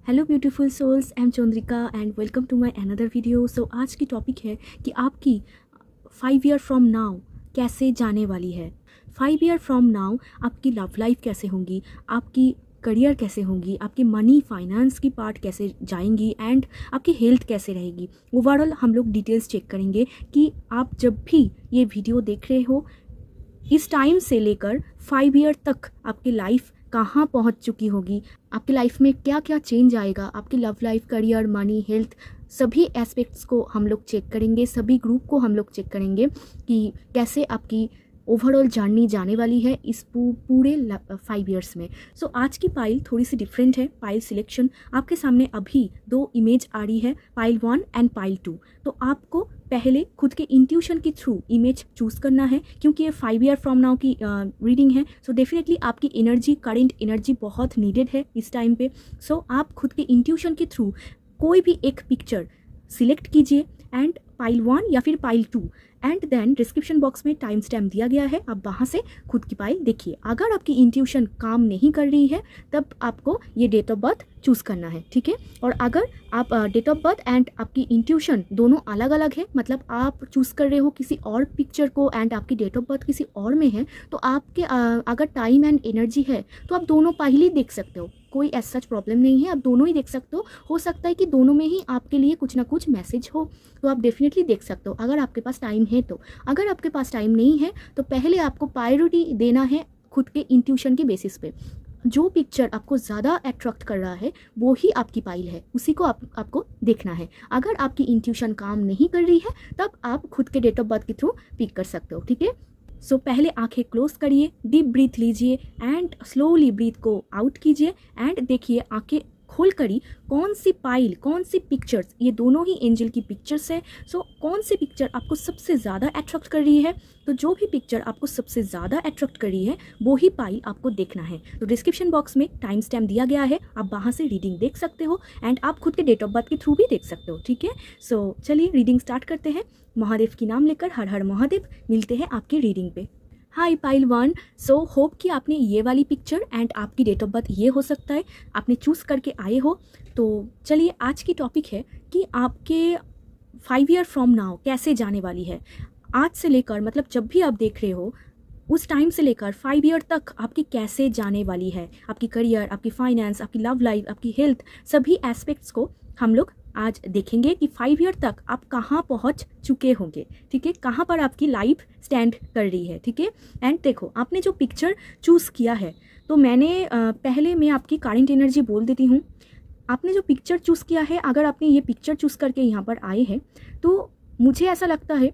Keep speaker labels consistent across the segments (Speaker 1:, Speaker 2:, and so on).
Speaker 1: Hello beautiful souls, I am Chandrika and welcome to my another video. So आज की topic है कि आपकी 5 ईयर फ्रॉम नाउ कैसे जाने वाली है। 5 ईयर फ्रॉम नाउ आपकी लव लाइफ कैसे होंगी, आपकी करियर कैसे होंगी, आपकी मनी फाइनेंस की पार्ट कैसे जाएंगी एंड आपकी हेल्थ कैसे रहेगी। ओवरऑल हम लोग डिटेल्स चेक करेंगे कि आप जब भी ये वीडियो देख रहे हो इस टाइम से लेकर 5 ईयर तक आपकी लाइफ कहाँ पहुँच चुकी होगी, आपकी लाइफ में क्या क्या चेंज आएगा, आपकी love life, career, money, health, सभी एस्पेक्ट्स को हम लोग चेक करेंगे, सभी ग्रुप को हम लोग चेक करेंगे कि कैसे आपकी ओवरऑल जर्नी जाने वाली है इस पूरे 5 ईयर्स में। सो आज की पाइल थोड़ी सी डिफरेंट है। पाइल सिलेक्शन आपके सामने अभी 2 इमेज आ रही है, पाइल 1 एंड पाइल 2। तो आपको पहले खुद के इंट्यूशन के थ्रू इमेज चूज़ करना है क्योंकि ये 5 ईयर फ्रॉम नाउ की रीडिंग है। सो डेफिनेटली आपकी एनर्जी, करेंट एनर्जी बहुत नीडेड है इस टाइम पे। सो आप खुद के इंट्यूशन के थ्रू कोई भी एक पिक्चर सिलेक्ट कीजिए एंड पाइल 1 या फिर pile 2 and then description box में टाइम स्टैम्प दिया गया है, आप वहाँ से खुद की पाइल देखिए। अगर आपकी इंट्यूशन काम नहीं कर रही है तब आपको ये डेट ऑफ बर्थ चूज़ करना है, ठीक है। और अगर आप डेट ऑफ बर्थ एंड आपकी इंट्यूशन दोनों अलग अलग है, मतलब आप चूज़ कर रहे हो किसी और पिक्चर को एंड आपकी डेट ऑफ बर्थ किसी और में है, तो आपके अगर टाइम एंड एनर्जी है तो आप दोनों पाइल ही देख सकते हो, कोई ऐसा सच प्रॉब्लम नहीं है, आप दोनों ही देख सकते हो सकता है कि दोनों में ही आपके लिए कुछ ना कुछ मैसेज हो, तो आप डेफिनेटली देख सकते हो अगर आपके पास टाइम है तो। अगर आपके पास टाइम नहीं है तो पहले आपको प्रायोरिटी देना है खुद के इंट्यूशन के बेसिस पे। जो पिक्चर आपको ज़्यादा अट्रैक्ट कर रहा है वो ही आपकी पाइल है, उसी को आपको देखना है। अगर आपकी इंट्यूशन काम नहीं कर रही है तब आप खुद के डेट ऑफ बर्थ के थ्रू पिक कर सकते हो, ठीक है। सो पहले आंखें क्लोज करिए, डीप ब्रीथ लीजिए एंड स्लोली ब्रीथ को आउट कीजिए एंड देखिए आंखें खोल करी कौन सी पाइल, कौन सी पिक्चर्स, ये दोनों ही एंजल की पिक्चर्स है। सो कौन सी पिक्चर आपको सबसे ज़्यादा अट्रैक्ट कर रही है, तो जो भी पिक्चर आपको सबसे ज़्यादा अट्रैक्ट कर रही है वो ही पाइल आपको देखना है। तो डिस्क्रिप्शन बॉक्स में टाइम स्टैम्प दिया गया है, आप वहाँ से रीडिंग देख सकते हो एंड आप खुद के डेट ऑफ बर्थ के थ्रू भी देख सकते हो, ठीक है। सो चलिए रीडिंग स्टार्ट करते हैं। महादेव की नाम लेकर हर हर महादेव। मिलते हैं आपकी रीडिंग पे। हाय पाइल 1, सो होप कि आपने ये वाली पिक्चर एंड आपकी डेट ऑफ बर्थ ये हो सकता है आपने चूज़ करके आए हो। तो चलिए आज की टॉपिक है कि आपके 5 ईयर फ्रॉम नाउ कैसे जाने वाली है। आज से लेकर, मतलब जब भी आप देख रहे हो उस टाइम से लेकर 5 ईयर तक आपकी कैसे जाने वाली है, आपकी करियर, आपकी फाइनेंस, आपकी लव लाइफ, आपकी हेल्थ, सभी एस्पेक्ट्स को हम लोग आज देखेंगे कि 5 ईयर तक आप कहाँ पहुँच चुके होंगे, ठीक है, कहाँ पर आपकी लाइफ स्टैंड कर रही है, ठीक है। एंड देखो आपने जो पिक्चर चूज़ किया है, तो मैंने पहले मैं आपकी करंट एनर्जी बोल देती हूँ। आपने जो पिक्चर चूज़ किया है, अगर आपने ये पिक्चर चूज़ करके यहाँ पर आए हैं तो मुझे ऐसा लगता है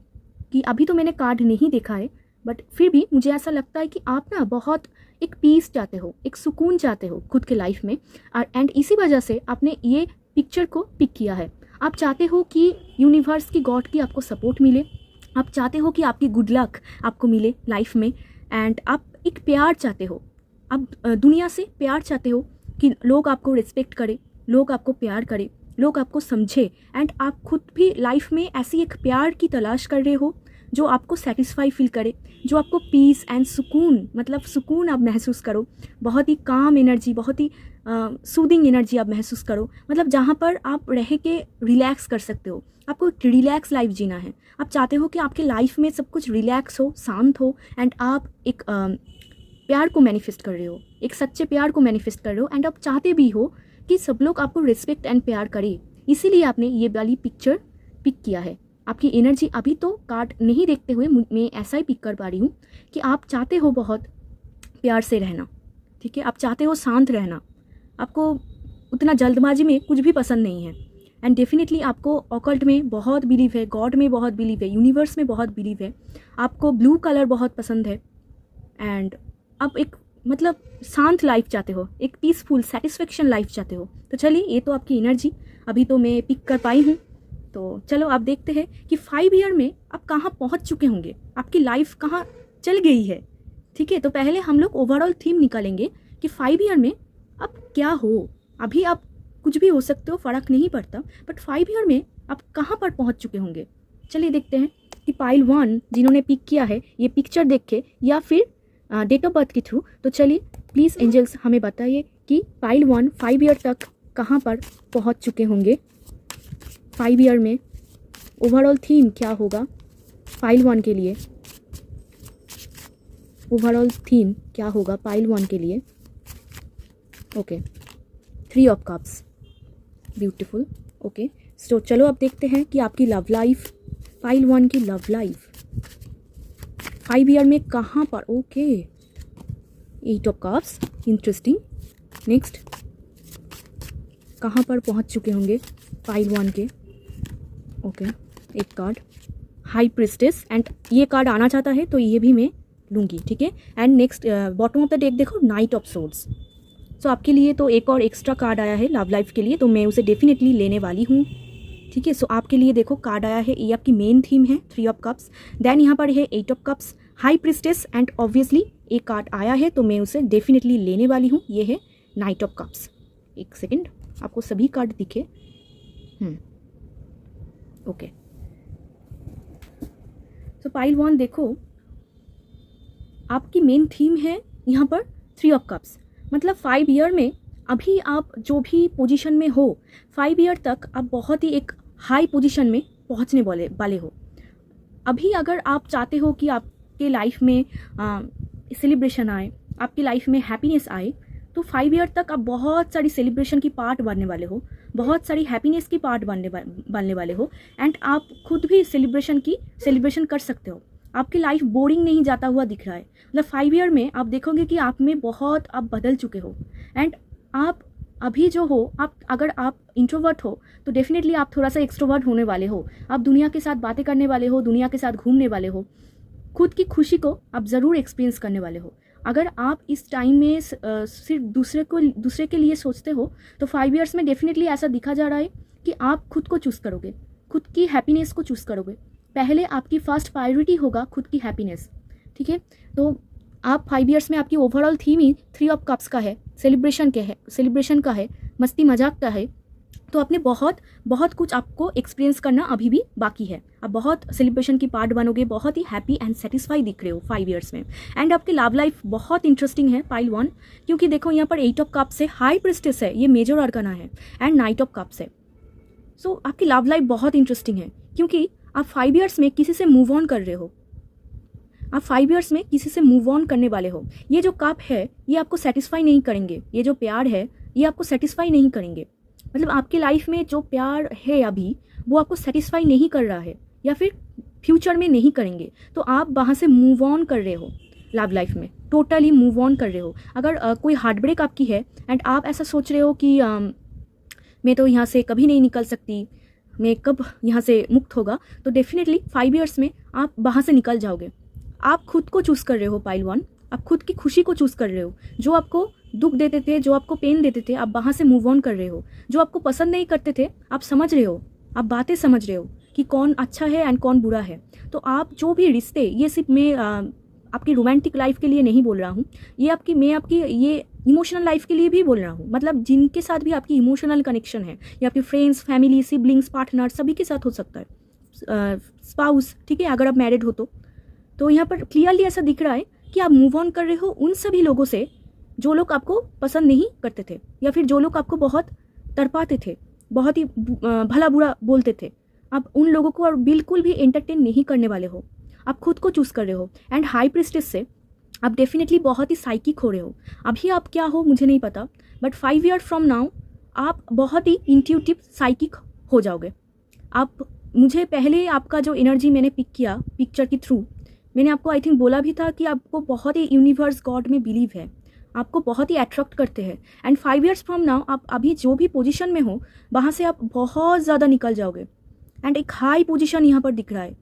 Speaker 1: कि अभी तो मैंने कार्ड नहीं देखा है बट फिर भी मुझे ऐसा लगता है कि आप ना बहुत एक पीस चाहते हो, एक सुकून चाहते हो खुद के लाइफ में, एंड इसी वजह से आपने ये पिक्चर को पिक किया है। आप चाहते हो कि यूनिवर्स की, गॉड की आपको सपोर्ट मिले, आप चाहते हो कि आपकी गुड लक आपको मिले लाइफ में, एंड आप एक प्यार चाहते हो, आप दुनिया से प्यार चाहते हो कि लोग आपको रिस्पेक्ट करें, लोग आपको प्यार करें, लोग आपको समझे, एंड आप खुद भी लाइफ में ऐसी एक प्यार की तलाश कर रहे हो जो आपको सेटिस्फाई फील करे, जो आपको पीस एंड सुकून, मतलब सुकून आप महसूस करो, बहुत ही काम एनर्जी, बहुत ही सूदिंग एनर्जी आप महसूस करो, मतलब जहाँ पर आप रह के रिलैक्स कर सकते हो। आपको रिलैक्स लाइफ जीना है, आप चाहते हो कि आपके लाइफ में सब कुछ रिलैक्स हो, शांत हो, एंड आप एक प्यार को मैनिफेस्ट कर रहे हो, एक सच्चे प्यार को मैनिफेस्ट कर रहे हो, एंड आप चाहते भी हो कि सब लोग आपको रिस्पेक्ट एंड प्यार करें, इसीलिए आपने ये वाली पिक्चर पिक किया है। आपकी एनर्जी अभी तो कार्ड नहीं देखते हुए मैं ऐसा ही पिक कर पा रही हूँ कि आप चाहते हो बहुत प्यार से रहना, ठीक है, आप चाहते हो शांत रहना, आपको उतना जल्दबाजी में कुछ भी पसंद नहीं है, एंड डेफिनेटली आपको ऑकल्ट में बहुत बिलीव है, गॉड में बहुत बिलीव है, यूनिवर्स में बहुत बिलीव है, आपको ब्लू कलर बहुत पसंद है, एंड आप एक मतलब शांत लाइफ चाहते हो, एक पीसफुल सेटिस्फेक्शन लाइफ चाहते हो। तो चलिए ये तो आपकी एनर्जी अभी तो मैं पिक कर पाई हूँ। तो चलो आप देखते हैं कि 5 ईयर में आप कहाँ पहुँच चुके होंगे, आपकी लाइफ कहाँ चल गई है, ठीक है। तो पहले हम लोग ओवरऑल थीम निकालेंगे कि 5 ईयर में आप क्या हो। अभी आप कुछ भी हो सकते हो, फ़र्क नहीं पड़ता, बट 5 ईयर में आप कहाँ पर पहुँच चुके होंगे। चलिए देखते हैं कि पाइल 1 जिन्होंने पिक किया है ये पिक्चर देख के या फिर डेट ऑफ बर्थ के थ्रू, तो चलिए प्लीज़ एंजल्स हमें बताइए कि पाइल 1 5 ईयर तक कहाँ पर पहुँच चुके होंगे 5 ईयर में। ओवरऑल थीम क्या होगा पाइल 1 के लिए, ओवरऑल थीम क्या होगा पाइल 1 के लिए। Okay, 3 of cups, beautiful. Okay, so चलो अब देखते हैं कि आपकी लव लाइफ, पाइल 1 की लव लाइफ 5 ईयर में कहाँ पर। Okay, 8 of cups, interesting. Next, कहाँ पर पहुँच चुके होंगे पाइल 1 के। ओके, एक कार्ड हाई प्रिस्टेस, एंड ये कार्ड आना चाहता है तो ये भी मैं लूँगी, ठीक है। And next bottom of the deck देखो, नाइट ऑफ सोर्ड्स। सो आपके लिए तो एक और एक्स्ट्रा कार्ड आया है लव लाइफ के लिए, तो मैं उसे डेफिनेटली लेने वाली हूँ, ठीक है। सो आपके लिए देखो कार्ड आया है, ये आपकी मेन थीम है 3 ऑफ कप्स, देन यहाँ पर है 8 of cups, high priestess, and obviously एक कार्ड आया है तो मैं उसे डेफिनेटली लेने वाली हूँ, ये है नाइट ऑफ कप्स। एक सेकेंड, आपको सभी कार्ड दिखे। ओके, तो पाइल 1 देखो, आपकी मेन थीम है यहाँ पर 3 ऑफ कप्स। मतलब 5 ईयर में अभी आप जो भी पोजीशन में हो, 5 ईयर तक आप बहुत ही एक हाई पोजीशन में पहुँचने वाले हो। अभी अगर आप चाहते हो कि आपके लाइफ में सेलिब्रेशन आए, आपकी लाइफ में हैप्पीनेस आए, तो 5 ईयर तक आप बहुत सारी सेलिब्रेशन की पार्ट बनने वाले हो, बहुत सारी हैप्पीनेस की पार्ट बनने वाले हो, एंड आप खुद भी सेलिब्रेशन कर सकते हो। आपकी लाइफ बोरिंग नहीं जाता हुआ दिख रहा है। मतलब 5 ईयर में आप देखोगे कि आप में बहुत आप बदल चुके हो, एंड आप अभी जो हो, अगर आप इंट्रोवर्ट हो तो डेफिनेटली आप थोड़ा सा एक्सट्रोवर्ट होने वाले हो। आप दुनिया के साथ बातें करने वाले हो, दुनिया के साथ घूमने वाले हो, खुद की खुशी को आप ज़रूर एक्सपीरियंस करने वाले हो। अगर आप इस टाइम में सिर्फ दूसरे के लिए सोचते हो तो 5 ईयर्स में डेफिनेटली ऐसा दिखा जा रहा है कि आप खुद को चूज़ करोगे, खुद की हैप्पीनेस को चूज़ करोगे। पहले आपकी फर्स्ट प्रायोरिटी होगा खुद की हैप्पीनेस, ठीक है। तो आप 5 ईयर्स में आपकी overall theme he 3 of cups का है, सेलिब्रेशन का है, मस्ती मजाक का है। तो आपने बहुत कुछ आपको एक्सपीरियंस करना अभी भी बाकी है। आप बहुत सेलिब्रेशन की पार्ट बनोगे, बहुत ही हैप्पी एंड सेटिस्फाई दिख रहे हो 5 ईयर्स में। एंड आपकी लव लाइफ बहुत इंटरेस्टिंग है पाइल 1, क्योंकि देखो यहाँ पर 8 ऑफ कप्स है, हाई प्रिस्टेस है, ये मेजर आर्काना है, एंड नाइट ऑफ कप्स है। सो आपकी लव लाइफ बहुत इंटरेस्टिंग है, क्योंकि आप 5 ईयर्स में किसी से मूव ऑन कर रहे हो, आप 5 ईयर्स में किसी से मूव ऑन करने वाले हो। ये जो कप है ये आपको सेटिस्फाई नहीं करेंगे, ये जो प्यार है ये आपको सेटिस्फाई नहीं करेंगे। मतलब आपकी लाइफ में जो प्यार है अभी वो आपको सेटिस्फाई नहीं कर रहा है, या फिर फ्यूचर में नहीं करेंगे। तो आप वहाँ से मूव ऑन कर रहे हो, लव लाइफ में टोटली मूव ऑन कर रहे हो। अगर कोई हार्ट ब्रेक आपकी है एंड आप ऐसा सोच रहे हो कि मैं तो यहाँ से कभी नहीं निकल सकती, मैं कब यहाँ से मुक्त होगा, तो डेफिनेटली 5 ईयर्स में आप वहाँ से निकल जाओगे। आप खुद को चूज़ कर रहे हो पाइल 1, आप खुद की खुशी को चूज़ कर रहे हो। जो आपको दुख देते थे, जो आपको पेन देते थे, आप वहाँ से मूव ऑन कर रहे हो। जो आपको पसंद नहीं करते थे, आप समझ रहे हो, आप बातें समझ रहे हो कि कौन अच्छा है एंड कौन बुरा है। तो आप जो भी रिश्ते, ये सिर्फ मैं आपकी रोमांटिक लाइफ के लिए नहीं बोल रहा हूँ, मैं आपकी ये इमोशनल लाइफ के लिए भी बोल रहा हूँ। मतलब जिनके साथ भी आपकी इमोशनल कनेक्शन है, या आपके फ्रेंड्स, फैमिली, सिबलिंग्स, पार्टनर, सभी के साथ हो सकता है, स्पाउस, ठीक है, अगर आप मैरिड हो तो यहाँ पर क्लियरली ऐसा दिख रहा है कि आप मूव ऑन कर रहे हो उन सभी लोगों से जो लोग आपको पसंद नहीं करते थे, या फिर जो लोग आपको बहुत तड़पाते थे, बहुत ही भला बुरा बोलते थे। आप उन लोगों को और बिल्कुल भी एंटरटेन नहीं करने वाले हो, आप खुद को चूज़ कर रहे हो। एंड हाई प्रिस्टेस से आप डेफिनेटली बहुत ही साइकिक हो रहे हो। अभी आप क्या हो मुझे नहीं पता, बट 5 ईयर फ्रॉम नाउ आप बहुत ही इंट्यूटिव साइकिक हो जाओगे। आप मुझे पहले आपका जो एनर्जी मैंने पिक किया पिक्चर के थ्रू, मैंने आपको आई थिंक बोला भी था कि आपको बहुत ही यूनिवर्स गॉड में बिलीव है, आपको बहुत ही अट्रैक्ट करते हैं। एंड 5 ईयर्स फ्रॉम नाउ आप अभी जो भी पोजीशन में हो वहाँ से आप बहुत ज़्यादा निकल जाओगे, एंड एक हाई पोजीशन यहाँ पर दिख रहा है।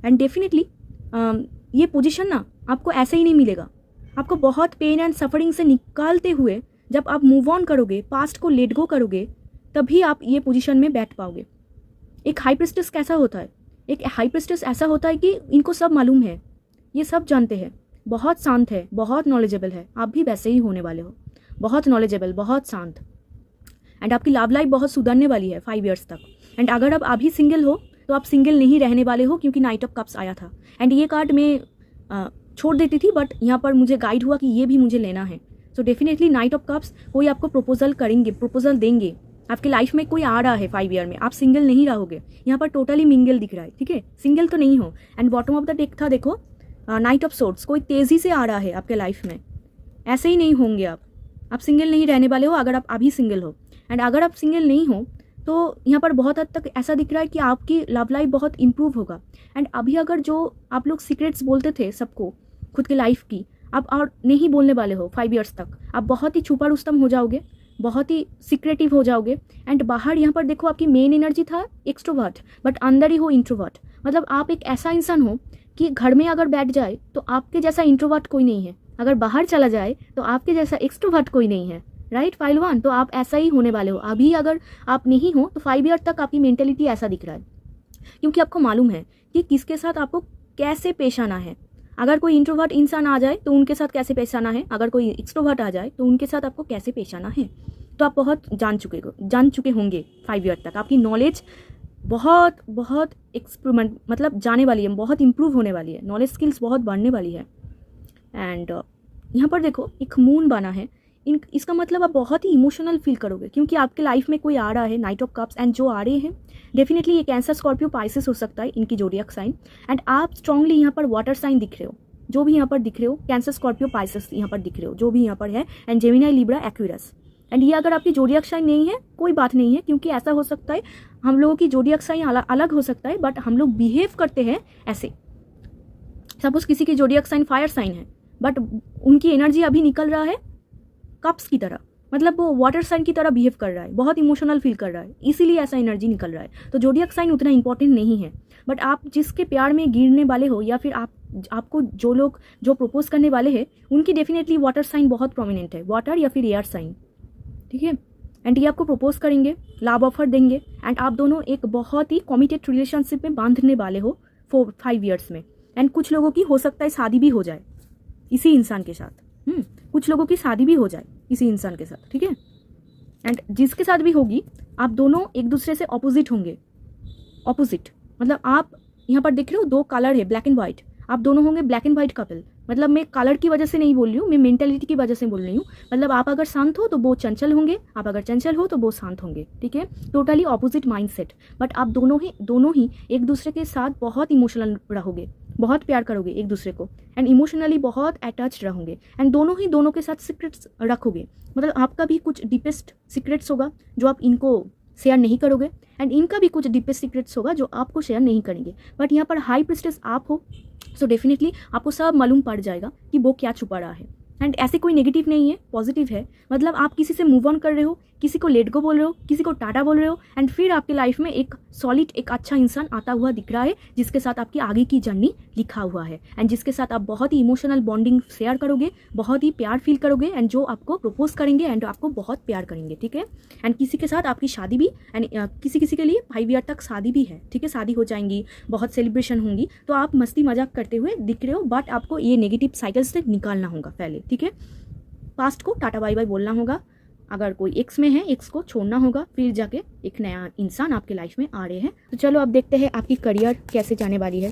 Speaker 1: एंड डेफिनेटली ये पोजीशन ना आपको ऐसे ही नहीं मिलेगा, आपको बहुत पेन एंड सफरिंग से निकालते हुए जब आप मूव ऑन करोगे, पास्ट को लेट गो करोगे, तभी आप ये पोजीशन में बैठ पाओगे। एक हाई प्रिस्टेस कैसा होता है? एक हाई प्रिस्टेस ऐसा होता है कि इनको सब मालूम है, ये सब जानते हैं, बहुत शांत है, बहुत नॉलेजेबल है। आप भी वैसे ही होने वाले हो, बहुत नॉलेजेबल, बहुत शांत। एंड आपकी लव लाइफ बहुत सुधरने वाली है 5 ईयर्स तक। एंड अगर आप अभी सिंगल हो तो आप सिंगल नहीं रहने वाले हो, क्योंकि नाइट ऑफ कप्स आया था। एंड ये कार्ड मैं छोड़ देती थी, बट यहाँ पर मुझे गाइड हुआ कि ये भी मुझे लेना है। So so definitely knight of cups कोई आपको प्रपोजल देंगे, आपकी लाइफ में कोई आ रहा है 5 ईयर में, आप सिंगल नहीं रहोगे। यहाँ पर टोटली मिंगल दिख रहा है, ठीक है, सिंगल तो नहीं हो। And bottom of the deck था देखो नाइट ऑफ सोर्ड्स, कोई तेज़ी से आ रहा है आपके लाइफ में, ऐसे ही नहीं होंगे आप सिंगल नहीं रहने वाले हो अगर आप अभी सिंगल हो। एंड अगर आप सिंगल नहीं हो तो यहाँ पर बहुत हद तक ऐसा दिख रहा है कि आपकी लव लाइफ बहुत इंप्रूव होगा। एंड अभी अगर जो आप लोग सीक्रेट्स बोलते थे सबको खुद की लाइफ की, आप और नहीं बोलने वाले हो 5 ईयर्स तक, आप बहुत ही छुपा रुस्तम हो जाओगे, बहुत ही सीक्रेटिव हो जाओगे। एंड बाहर यहाँ पर देखो आपकी मेन एनर्जी था एक्सट्रोवर्ट, बट अंदर ही हो इंट्रोवर्ट। मतलब आप एक ऐसा इंसान हो कि घर में अगर बैठ जाए तो आपके जैसा इंट्रोवर्ट कोई नहीं है, अगर बाहर चला जाए तो आपके जैसा एक्सट्रोवर्ट कोई नहीं है, राइट फाइल 1। तो आप ऐसा ही होने वाले हो। अभी अगर आप नहीं हो तो 5 ईयर तक आपकी मेंटेलिटी ऐसा दिख रहा है, क्योंकि आपको मालूम है कि किसके साथ आपको कैसे पेश आना है। अगर कोई इंट्रोवर्ट इंसान आ जाए तो उनके साथ कैसे पेश आना है, अगर कोई एक्सट्रोवर्ट आ जाए तो उनके साथ आपको कैसे पेश आना है। तो आप बहुत जान चुके होंगे 5 ईयर तक। आपकी नॉलेज बहुत एक्सपेरिमेंट मतलब जाने वाली है, बहुत इंप्रूव होने वाली है, नॉलेज स्किल्स बहुत बढ़ने वाली है। एंड यहाँ पर देखो एक मून बना है, इसका मतलब आप बहुत ही इमोशनल फील करोगे, क्योंकि आपके लाइफ में कोई आ रहा है नाइट ऑफ कप्स। एंड जो आ रहे हैं डेफिनेटली ये कैंसर, स्कॉर्पियो, पाइसेस हो सकता है इनकी जोडियक साइन। एंड आप स्ट्रांगली यहाँ पर वाटर साइन दिख रहे हो, जो भी यहाँ पर दिख रहे हो, कैंसर, स्कॉर्पियो, पाइसेस यहाँ पर दिख रहे हो, जो भी यहाँ पर है। And Gemini, Libra, Aquarius. And ये अगर आपकी जोडियक साइन नहीं है कोई बात नहीं है, क्योंकि ऐसा हो सकता है हम लोगों की जोडियक साइन अलग हो सकता है, बट हम लोग बिहेव करते हैं ऐसे। सपोज किसी की जोडियक साइन फायर साइन है, बट उनकी एनर्जी अभी निकल रहा है कप्स की तरह, मतलब वो वाटर साइन की तरह बिहेव कर रहा है, बहुत इमोशनल फील कर रहा है, इसीलिए ऐसा एनर्जी निकल रहा है। तो जोडियक साइन उतना इंपॉर्टेंट नहीं है, बट आप जिसके प्यार में गिरने वाले हो या फिर आपको जो लोग जो प्रपोज करने वाले हैं उनकी डेफिनेटली वाटर साइन बहुत प्रोमिनेंट है, वाटर या फिर एयर साइन, ठीक है। एंड ये आपको प्रपोज करेंगे, लव ऑफर देंगे। एंड आप दोनों एक बहुत ही कमिटेड रिलेशनशिप में बांधने वाले हो 5 ईयर्स में। एंड कुछ लोगों की हो सकता है शादी भी हो जाए इसी इंसान के साथ, कुछ लोगों की शादी भी हो जाए इसी इंसान के साथ, ठीक है। एंड जिसके साथ भी होगी आप दोनों एक दूसरे से ऑपोजिट होंगे। ऑपोजिट मतलब आप यहाँ पर देख रहे हो 2 कलर है, ब्लैक एंड व्हाइट, आप दोनों होंगे ब्लैक एंड व्हाइट कपल। मतलब मैं कलर की वजह से नहीं बोल रही हूँ, मैं मेंटेलिटी की वजह से बोल रही हूँ। मतलब आप अगर शांत हो तो वो चंचल होंगे, आप अगर चंचल हो तो वो शांत होंगे, ठीक है। टोटली ऑपोजिट माइंडसेट, बट आप दोनों ही एक दूसरे के साथ बहुत इमोशनल रहोगे, बहुत प्यार करोगे एक दूसरे को, एंड इमोशनली बहुत अटैच रहोगे। एंड दोनों के साथ सीक्रेट्स रखोगे, मतलब आपका भी कुछ डीपेस्ट सीक्रेट्स होगा जो आप इनको शेयर नहीं करोगे, एंड इनका भी कुछ डीपेस्ट सीक्रेट्स होगा जो आपको शेयर नहीं करेंगे। बट यहाँ पर हाई प्रीस्टेस आप हो, सो डेफिनेटली आपको सब मालूम पड़ जाएगा कि वो क्या छुपा रहा है। एंड ऐसे कोई नेगेटिव नहीं है, पॉजिटिव है। मतलब आप किसी से मूव ऑन कर रहे हो, किसी को लेट गो बोल रहे हो, किसी को टाटा बोल रहे हो, एंड फिर आपकी लाइफ में एक सॉलिड, एक अच्छा इंसान आता हुआ दिख रहा है जिसके साथ आपकी आगे की जर्नी लिखा हुआ है, एंड जिसके साथ आप बहुत ही इमोशनल बॉन्डिंग शेयर करोगे, बहुत ही प्यार फील करोगे, एंड जो आपको प्रपोज करेंगे एंड आपको बहुत प्यार करेंगे, ठीक है। एंड किसी के साथ आपकी शादी भी, एंड किसी के लिए 5 ईयर तक शादी भी है, ठीक है, शादी हो जाएंगी, बहुत सेलिब्रेशन होंगी। तो आप मस्ती मजाक करते हुए दिख रहे हो, बट आपको ये नेगेटिव साइकिल से निकालना होगा पहले, ठीक है। पास्ट को टाटा बाय बाय बोलना होगा, अगर कोई एक्स में है एक्स को छोड़ना होगा, फिर जाके एक नया इंसान आपके लाइफ में आ रहे हैं। तो चलो अब देखते हैं आपकी करियर कैसे जाने वाली है।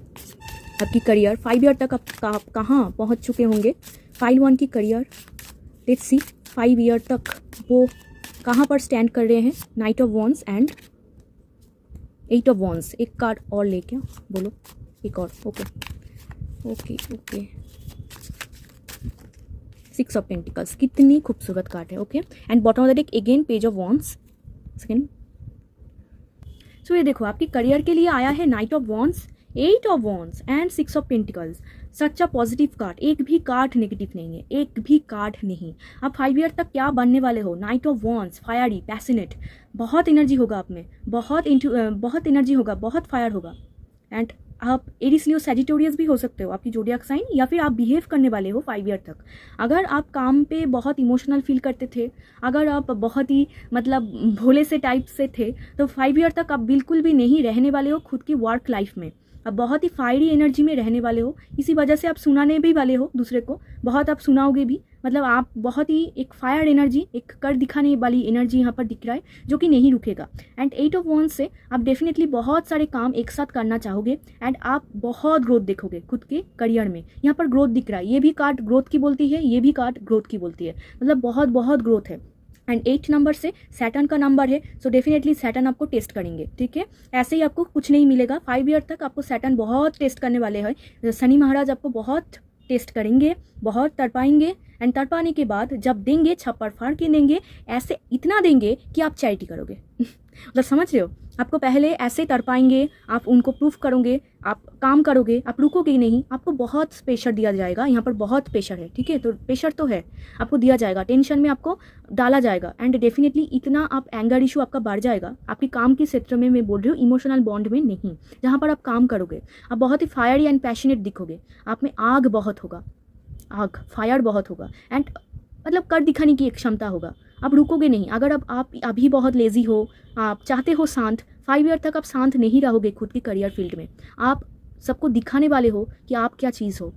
Speaker 1: आपकी करियर 5 ईयर तक आप कहाँ पहुँच चुके होंगे। फाइल 1 की करियर, लेट्स सी 5 ईयर तक वो कहाँ पर स्टैंड कर रहे हैं। Knight of wands and 8 of wands. एक कार्ड और लेके बोलो, एक और। Okay okay okay 6 of pentacles, कितनी खूबसूरत कार्ड है। Okay and bottom of the deck again page of wands second. So ये देखो आपकी करियर के लिए आया है knight of wands, 8 of wands and 6 of pentacles. सच्चा पॉजिटिव कार्ड, एक भी कार्ड नेगेटिव नहीं है, एक भी कार्ड नहीं। आप 5 ईयर तक क्या बनने वाले हो। Night of wands, fiery, passionate, बहुत एनर्जी होगा आप में, बहुत एनर्जी होगा, बहुत फायर होगा। एंड आप एरिस लियो सैजिटेरियस भी हो सकते हो, आपकी जोडियाक साइन, या फिर आप बिहेव करने वाले हो 5 ईयर तक। अगर आप काम पे बहुत इमोशनल फील करते थे, अगर आप बहुत ही मतलब भोले से टाइप से थे, तो 5 ईयर तक आप बिल्कुल भी नहीं रहने वाले हो खुद की वर्क लाइफ में। अब बहुत ही फायरी एनर्जी में रहने वाले हो, इसी वजह से आप सुनाने भी वाले हो दूसरे को, बहुत आप सुनाओगे भी, मतलब आप बहुत ही एक फायर एनर्जी, एक कर दिखाने वाली एनर्जी यहाँ पर दिख रहा है जो कि नहीं रुकेगा। एंड 8 ऑफ वांड्स से आप डेफिनेटली बहुत सारे काम एक साथ करना चाहोगे एंड आप बहुत ग्रोथ देखोगे खुद के करियर में। यहाँ पर ग्रोथ दिख रहा है, ये भी कार्ड ग्रोथ की बोलती है, ये भी कार्ड ग्रोथ की बोलती है, मतलब बहुत बहुत ग्रोथ है। एंड 8 नंबर से सैटर्न का नंबर है, सो डेफिनेटली सैटर्न आपको टेस्ट करेंगे, ठीक है। ऐसे ही आपको कुछ नहीं मिलेगा, 5 ईयर तक आपको सैटर्न बहुत टेस्ट करने वाले हैं। शनि महाराज आपको बहुत टेस्ट करेंगे, बहुत तड़पाएंगे एंड तड़पाने के बाद जब देंगे छप्पर फाड़ के देंगे, ऐसे इतना देंगे कि आप चैरिटी करोगे मतलब समझ रहे हो, आपको पहले ऐसे तड़पाएंगे, आप उनको प्रूफ करोगे, आप काम करोगे, आप रुकोगे नहीं, आपको बहुत प्रेशर दिया जाएगा। यहाँ पर बहुत प्रेशर है, ठीक है, तो प्रेशर तो है, आपको दिया जाएगा, टेंशन में आपको डाला जाएगा एंड डेफिनेटली इतना आप एंगर इशू आपका बढ़ जाएगा आपके काम के क्षेत्र में, मैं बोल रही हूँ इमोशनल बॉन्ड में नहीं, जहाँ पर आप काम करोगे आप बहुत ही फायरी एंड पैशनेट दिखोगे, आप में आग बहुत होगा, आग फायर बहुत होगा एंड मतलब कर दिखाने की एक क्षमता होगा, आप रुकोगे नहीं। अगर आप अभी बहुत लेज़ी हो, आप चाहते हो शांत, 5 ईयर तक आप शांत नहीं रहोगे खुद के करियर फील्ड में, आप सबको दिखाने वाले हो कि आप क्या चीज़ हो,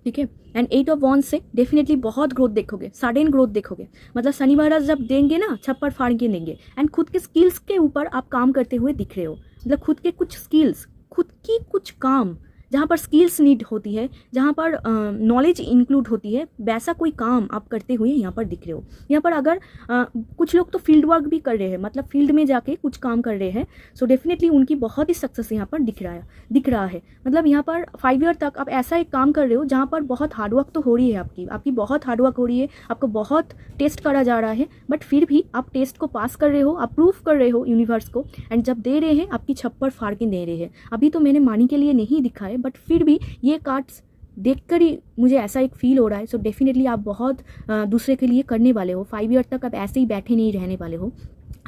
Speaker 1: ठीक है। एंड 8 ऑफ वांड्स से डेफिनेटली बहुत ग्रोथ देखोगे, सडन ग्रोथ देखोगे, मतलब शनि महाराज जब देंगे ना छप्पर फाड़ के देंगे एंड खुद के स्किल्स के ऊपर आप काम करते हुए दिख रहे हो, मतलब खुद के कुछ स्किल्स, खुद की कुछ काम जहाँ पर स्किल्स नीड होती है, जहाँ पर नॉलेज इंक्लूड होती है, वैसा कोई काम आप करते हुए यहाँ पर दिख रहे हो। यहाँ पर अगर कुछ लोग तो फील्ड वर्क भी कर रहे हैं, मतलब फील्ड में जाके कुछ काम कर रहे हैं, सो डेफिनेटली उनकी बहुत ही सक्सेस यहाँ पर दिख रहा है। मतलब यहाँ पर 5 ईयर तक आप ऐसा एक काम कर रहे हो जहाँ पर बहुत हार्डवर्क तो हो रही है, आपकी बहुत हार्डवर्क हो रही है, आपको बहुत टेस्ट करा जा रहा है, बट फिर भी आप टेस्ट को पास कर रहे हो, आप प्रूफ कर रहे हो यूनिवर्स को एंड जब दे रहे हैं आपकी छप्पर फाड़ के दे रहे हैं। अभी तो मैंने मनी के लिए नहीं दिखा है, बट फिर भी ये कार्ड्स देखकर ही मुझे ऐसा एक फील हो रहा है। सो डेफिनेटली आप बहुत दूसरे के लिए करने वाले हो, 5 ईयर तक आप ऐसे ही बैठे नहीं रहने वाले हो,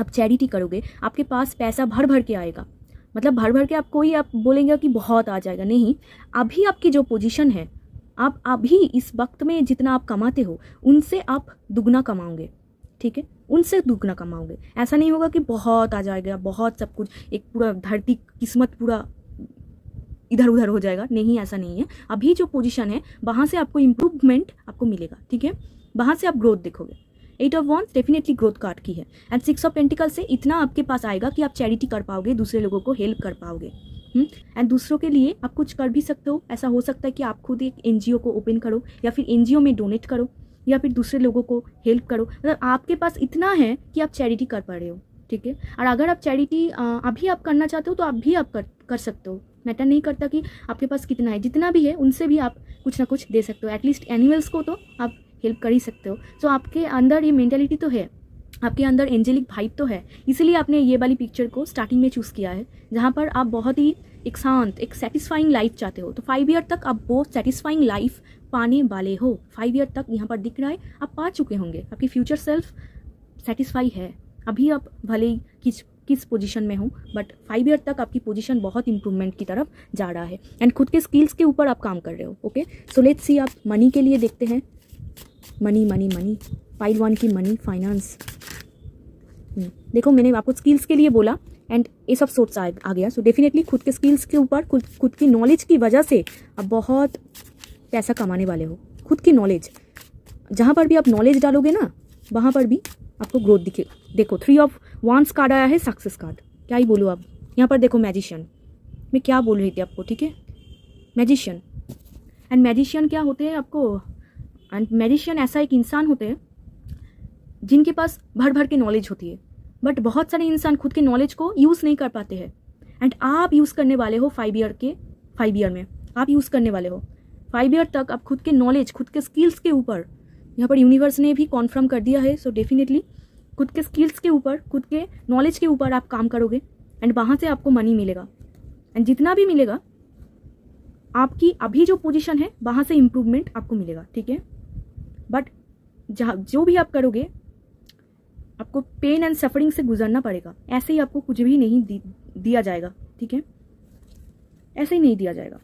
Speaker 1: आप चैरिटी करोगे, आपके पास पैसा भर भर के आएगा, मतलब भर भर के आप बोलेंगे कि बहुत आ जाएगा, नहीं, अभी आपकी जो पोजीशन है, आप अभी इस वक्त में जितना आप कमाते हो उनसे आप दुगना कमाओगे, ठीक है, उनसे दुगना कमाओगे। ऐसा नहीं होगा कि बहुत आ जाएगा, बहुत सब कुछ, एक पूरा धरती किस्मत पूरा इधर उधर हो जाएगा, नहीं, ऐसा नहीं है। अभी जो पोजीशन है वहाँ से आपको इम्प्रूवमेंट आपको मिलेगा, ठीक है, वहाँ से आप ग्रोथ देखोगे। 8 of wands definitely growth card की है एंड 6 ऑफ पेंटिकल से इतना आपके पास आएगा कि आप चैरिटी कर पाओगे, दूसरे लोगों को हेल्प कर पाओगे एंड दूसरों के लिए आप कुछ कर भी सकते हो। ऐसा हो सकता है कि आप खुद एक NGO को ओपन करो या फिर NGO में डोनेट करो या फिर दूसरे लोगों को हेल्प करो, मतलब आपके पास इतना है कि आप चैरिटी कर पा रहे हो, ठीक है। और अगर आप चैरिटी अभी आप करना चाहते हो तो आप भी आप कर सकते हो, मैटर नहीं करता कि आपके पास कितना है, जितना भी है उनसे भी आप कुछ ना कुछ दे सकते हो, एटलीस्ट एनिमल्स को तो आप हेल्प कर ही सकते हो। सो आपके अंदर ये मेंटालिटी तो है, आपके अंदर एंजेलिक वाइब तो है, इसीलिए आपने ये वाली पिक्चर को स्टार्टिंग में चूज़ किया है, जहाँ पर आप बहुत ही एक शांत, एक सेटिस्फाइंग लाइफ चाहते हो। तो 5 ईयर तक आप वो सेटिस्फाइंग लाइफ पाने वाले हो, 5 ईयर तक यहाँ पर दिख रहा है, आप पा चुके होंगे, आपकी फ्यूचर सेल्फ सेटिस्फाई है। अभी आप भले ही किस पोजीशन में हो, बट 5 ईयर तक आपकी पोजीशन बहुत इंप्रूवमेंट की तरफ जा रहा है एंड खुद के स्किल्स के ऊपर आप काम कर रहे हो, ओके। सो लेट्स सी, आप मनी के लिए देखते हैं, मनी मनी मनी, पाइल 1 की मनी, फाइनेंस। देखो मैंने आपको स्किल्स के लिए बोला एंड ये सब सोर्स आ गया। सो डेफिनेटली खुद के स्किल्स के ऊपर, खुद की नॉलेज की वजह से आप बहुत पैसा कमाने वाले हो। खुद की नॉलेज, जहाँ पर भी आप नॉलेज डालोगे ना, वहाँ पर भी आपको ग्रोथ दिखेगा। देखो 3 ऑफ वांड्स कार्ड आया है, सक्सेस कार्ड, क्या ही बोलूँ अब। यहाँ पर देखो मैजिशियन, मैं क्या बोल रही थी आपको, ठीक है, मैजिशियन। एंड मैजिशियन क्या होते हैं आपको, एंड मैजिशियन ऐसा एक इंसान होते हैं जिनके पास भर भर के नॉलेज होती है, बट बहुत सारे इंसान खुद के नॉलेज को यूज़ नहीं कर पाते हैं एंड आप यूज़ करने वाले हो 5 ईयर में आप यूज़ करने वाले हो। 5 ईयर तक आप खुद के नॉलेज, खुद के स्किल्स के ऊपर, यहाँ पर यूनिवर्स ने भी कॉन्फर्म कर दिया है। सो डेफिनेटली खुद के स्किल्स के ऊपर, खुद के नॉलेज के ऊपर आप काम करोगे एंड वहाँ से आपको मनी मिलेगा एंड जितना भी मिलेगा आपकी अभी जो पोजीशन है वहाँ से इम्प्रूवमेंट आपको मिलेगा, ठीक है। बट जो भी आप करोगे आपको पेन एंड सफरिंग से गुजरना पड़ेगा, ऐसे ही आपको कुछ भी नहीं दिया जाएगा, ठीक है, ऐसे ही नहीं दिया जाएगा।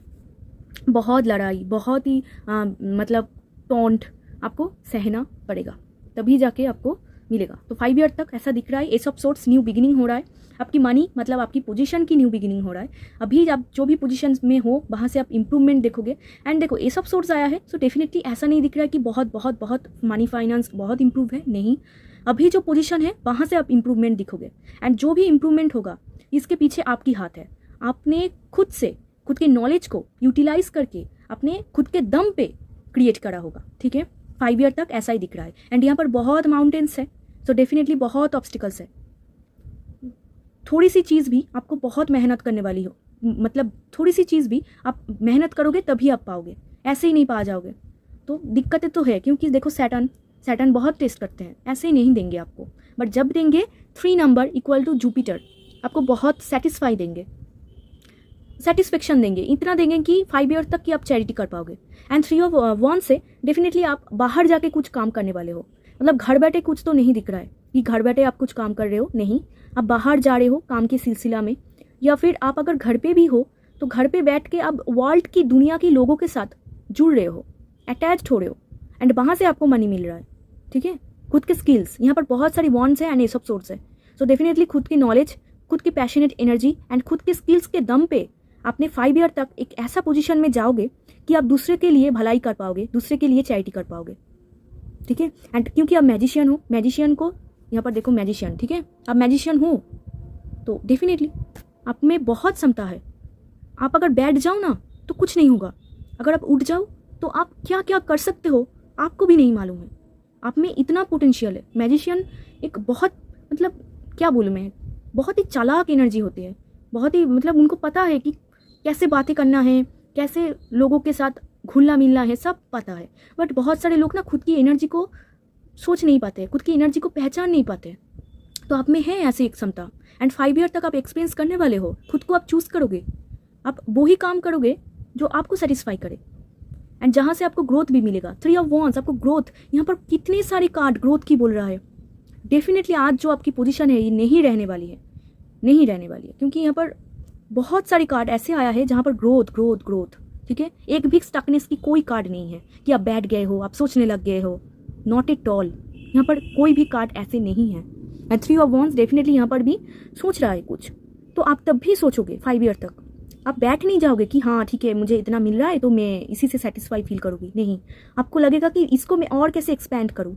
Speaker 1: बहुत लड़ाई, बहुत ही मतलब टॉन्ट आपको सहना पड़ेगा, तभी जाके आपको मिलेगा। तो 5 ईयर तक ऐसा दिख रहा है, S of sorts, new beginning हो रहा है। आपकी मनी मतलब आपकी पोजीशन की न्यू बिगिनिंग हो रहा है। अभी आप जो भी पोजीशन में हो वहाँ से आप इंप्रूवमेंट देखोगे। एंड देखो एस ऑफ सोर्ट्स आया है, सो डेफिनेटली ऐसा नहीं दिख रहा है कि बहुत बहुत बहुत मनी फाइनेंस बहुत इंप्रूव है, नहीं। अभी जो पोजीशन है वहाँ से आप इंप्रूवमेंट दिखोगे। एंड जो भी इंप्रूवमेंट होगा इसके पीछे आपकी हाथ है। आपने खुद से खुद के नॉलेज को यूटिलाइज करके अपने खुद के दम पे क्रिएट करा होगा, ठीक है। 5 ईयर तक ऐसा ही दिख रहा है। एंड यहाँ पर बहुत माउंटेन्स है, सो डेफिनेटली बहुत ऑब्स्टिकल्स है। थोड़ी सी चीज़ भी आपको बहुत मेहनत करने वाली हो, मतलब थोड़ी सी चीज़ भी आप मेहनत करोगे तभी आप पाओगे, ऐसे ही नहीं पा जाओगे। तो दिक्कतें तो है, क्योंकि देखो सैटर्न बहुत टेस्ट करते हैं, ऐसे ही नहीं देंगे आपको। बट जब देंगे 3 नंबर इक्वल टू जुपिटर, आपको बहुत सेटिस्फाई देंगे, सेटिस्फेक्शन देंगे, इतना देंगे कि 5 ईयर तक कि आप चैरिटी कर पाओगे। एंड 3 ऑफ wands से डेफिनेटली आप बाहर जाके कुछ काम करने वाले हो, मतलब घर बैठे कुछ तो नहीं दिख रहा है कि घर बैठे आप कुछ काम कर रहे हो, नहीं। आप बाहर जा रहे हो काम के सिलसिला में, या फिर आप अगर घर पे भी हो तो घर पे बैठ के आप वर्ल्ड की दुनिया के लोगों के साथ जुड़ रहे हो, अटैच्ड हो रहे हो, एंड वहाँ से आपको मनी मिल रहा है, ठीक है। खुद के स्किल्स, यहाँ पर बहुत सारी wands है एंड एस ऑफ सोर्ट्स है। सो डेफिनेटली खुद की नॉलेज, खुद की पैशनेट एनर्जी एंड खुद के स्किल्स के दम पे आपने 5 ईयर तक एक ऐसा पोजीशन में जाओगे कि आप दूसरे के लिए भलाई कर पाओगे, दूसरे के लिए चैरिटी कर पाओगे, ठीक है। एंड क्योंकि आप मैजिशियन हो, मैजिशियन को यहाँ पर देखो मैजिशियन, ठीक है। आप मैजिशियन हो तो डेफिनेटली आप में बहुत क्षमता है। आप अगर बैठ जाओ ना तो कुछ नहीं होगा, अगर आप उठ जाओ तो आप क्या क्या कर सकते हो आपको भी नहीं मालूम है। आप में इतना पोटेंशियल है। मैजिशियन एक बहुत, मतलब क्या बोलूँ मैं, बहुत ही चालाक एनर्जी होती है, बहुत ही, मतलब उनको पता है कि कैसे बातें करना है, कैसे लोगों के साथ घुलना मिलना है, सब पता है। बट बहुत सारे लोग ना खुद की एनर्जी को सोच नहीं पाते, खुद की एनर्जी को पहचान नहीं पाते। तो आप में है ऐसी एक क्षमता। एंड 5 ईयर तक आप एक्सपीरियंस करने वाले हो, खुद को आप चूज़ करोगे, आप वो ही काम करोगे जो आपको सेटिस्फाई करे एंड जहाँ से आपको ग्रोथ भी मिलेगा। 3 ऑफ wands आपको ग्रोथ, यहाँ पर कितने सारे कार्ड ग्रोथ की बोल रहा है। डेफिनेटली आज जो आपकी पोजीशन है ये नहीं रहने वाली है, नहीं रहने वाली है, क्योंकि यहाँ पर बहुत सारे कार्ड ऐसे आया है जहाँ पर ग्रोथ ग्रोथ ग्रोथ, ठीक है। एक भी स्टकनेस की कोई कार्ड नहीं है कि आप बैठ गए हो, आप सोचने लग गए हो, नॉट एट ऑल। यहाँ पर कोई भी कार्ड ऐसे नहीं है। एंड 3 ऑफ wands डेफिनेटली यहाँ पर भी सोच रहा है कुछ, तो आप तब भी सोचोगे 5 ईयर तक। आप बैठ नहीं जाओगे कि हाँ ठीक है मुझे इतना मिल रहा है तो मैं इसी से सेटिस्फाई फील करूँगी, नहीं। आपको लगेगा कि इसको मैं और कैसे एक्सपैंड करूँ,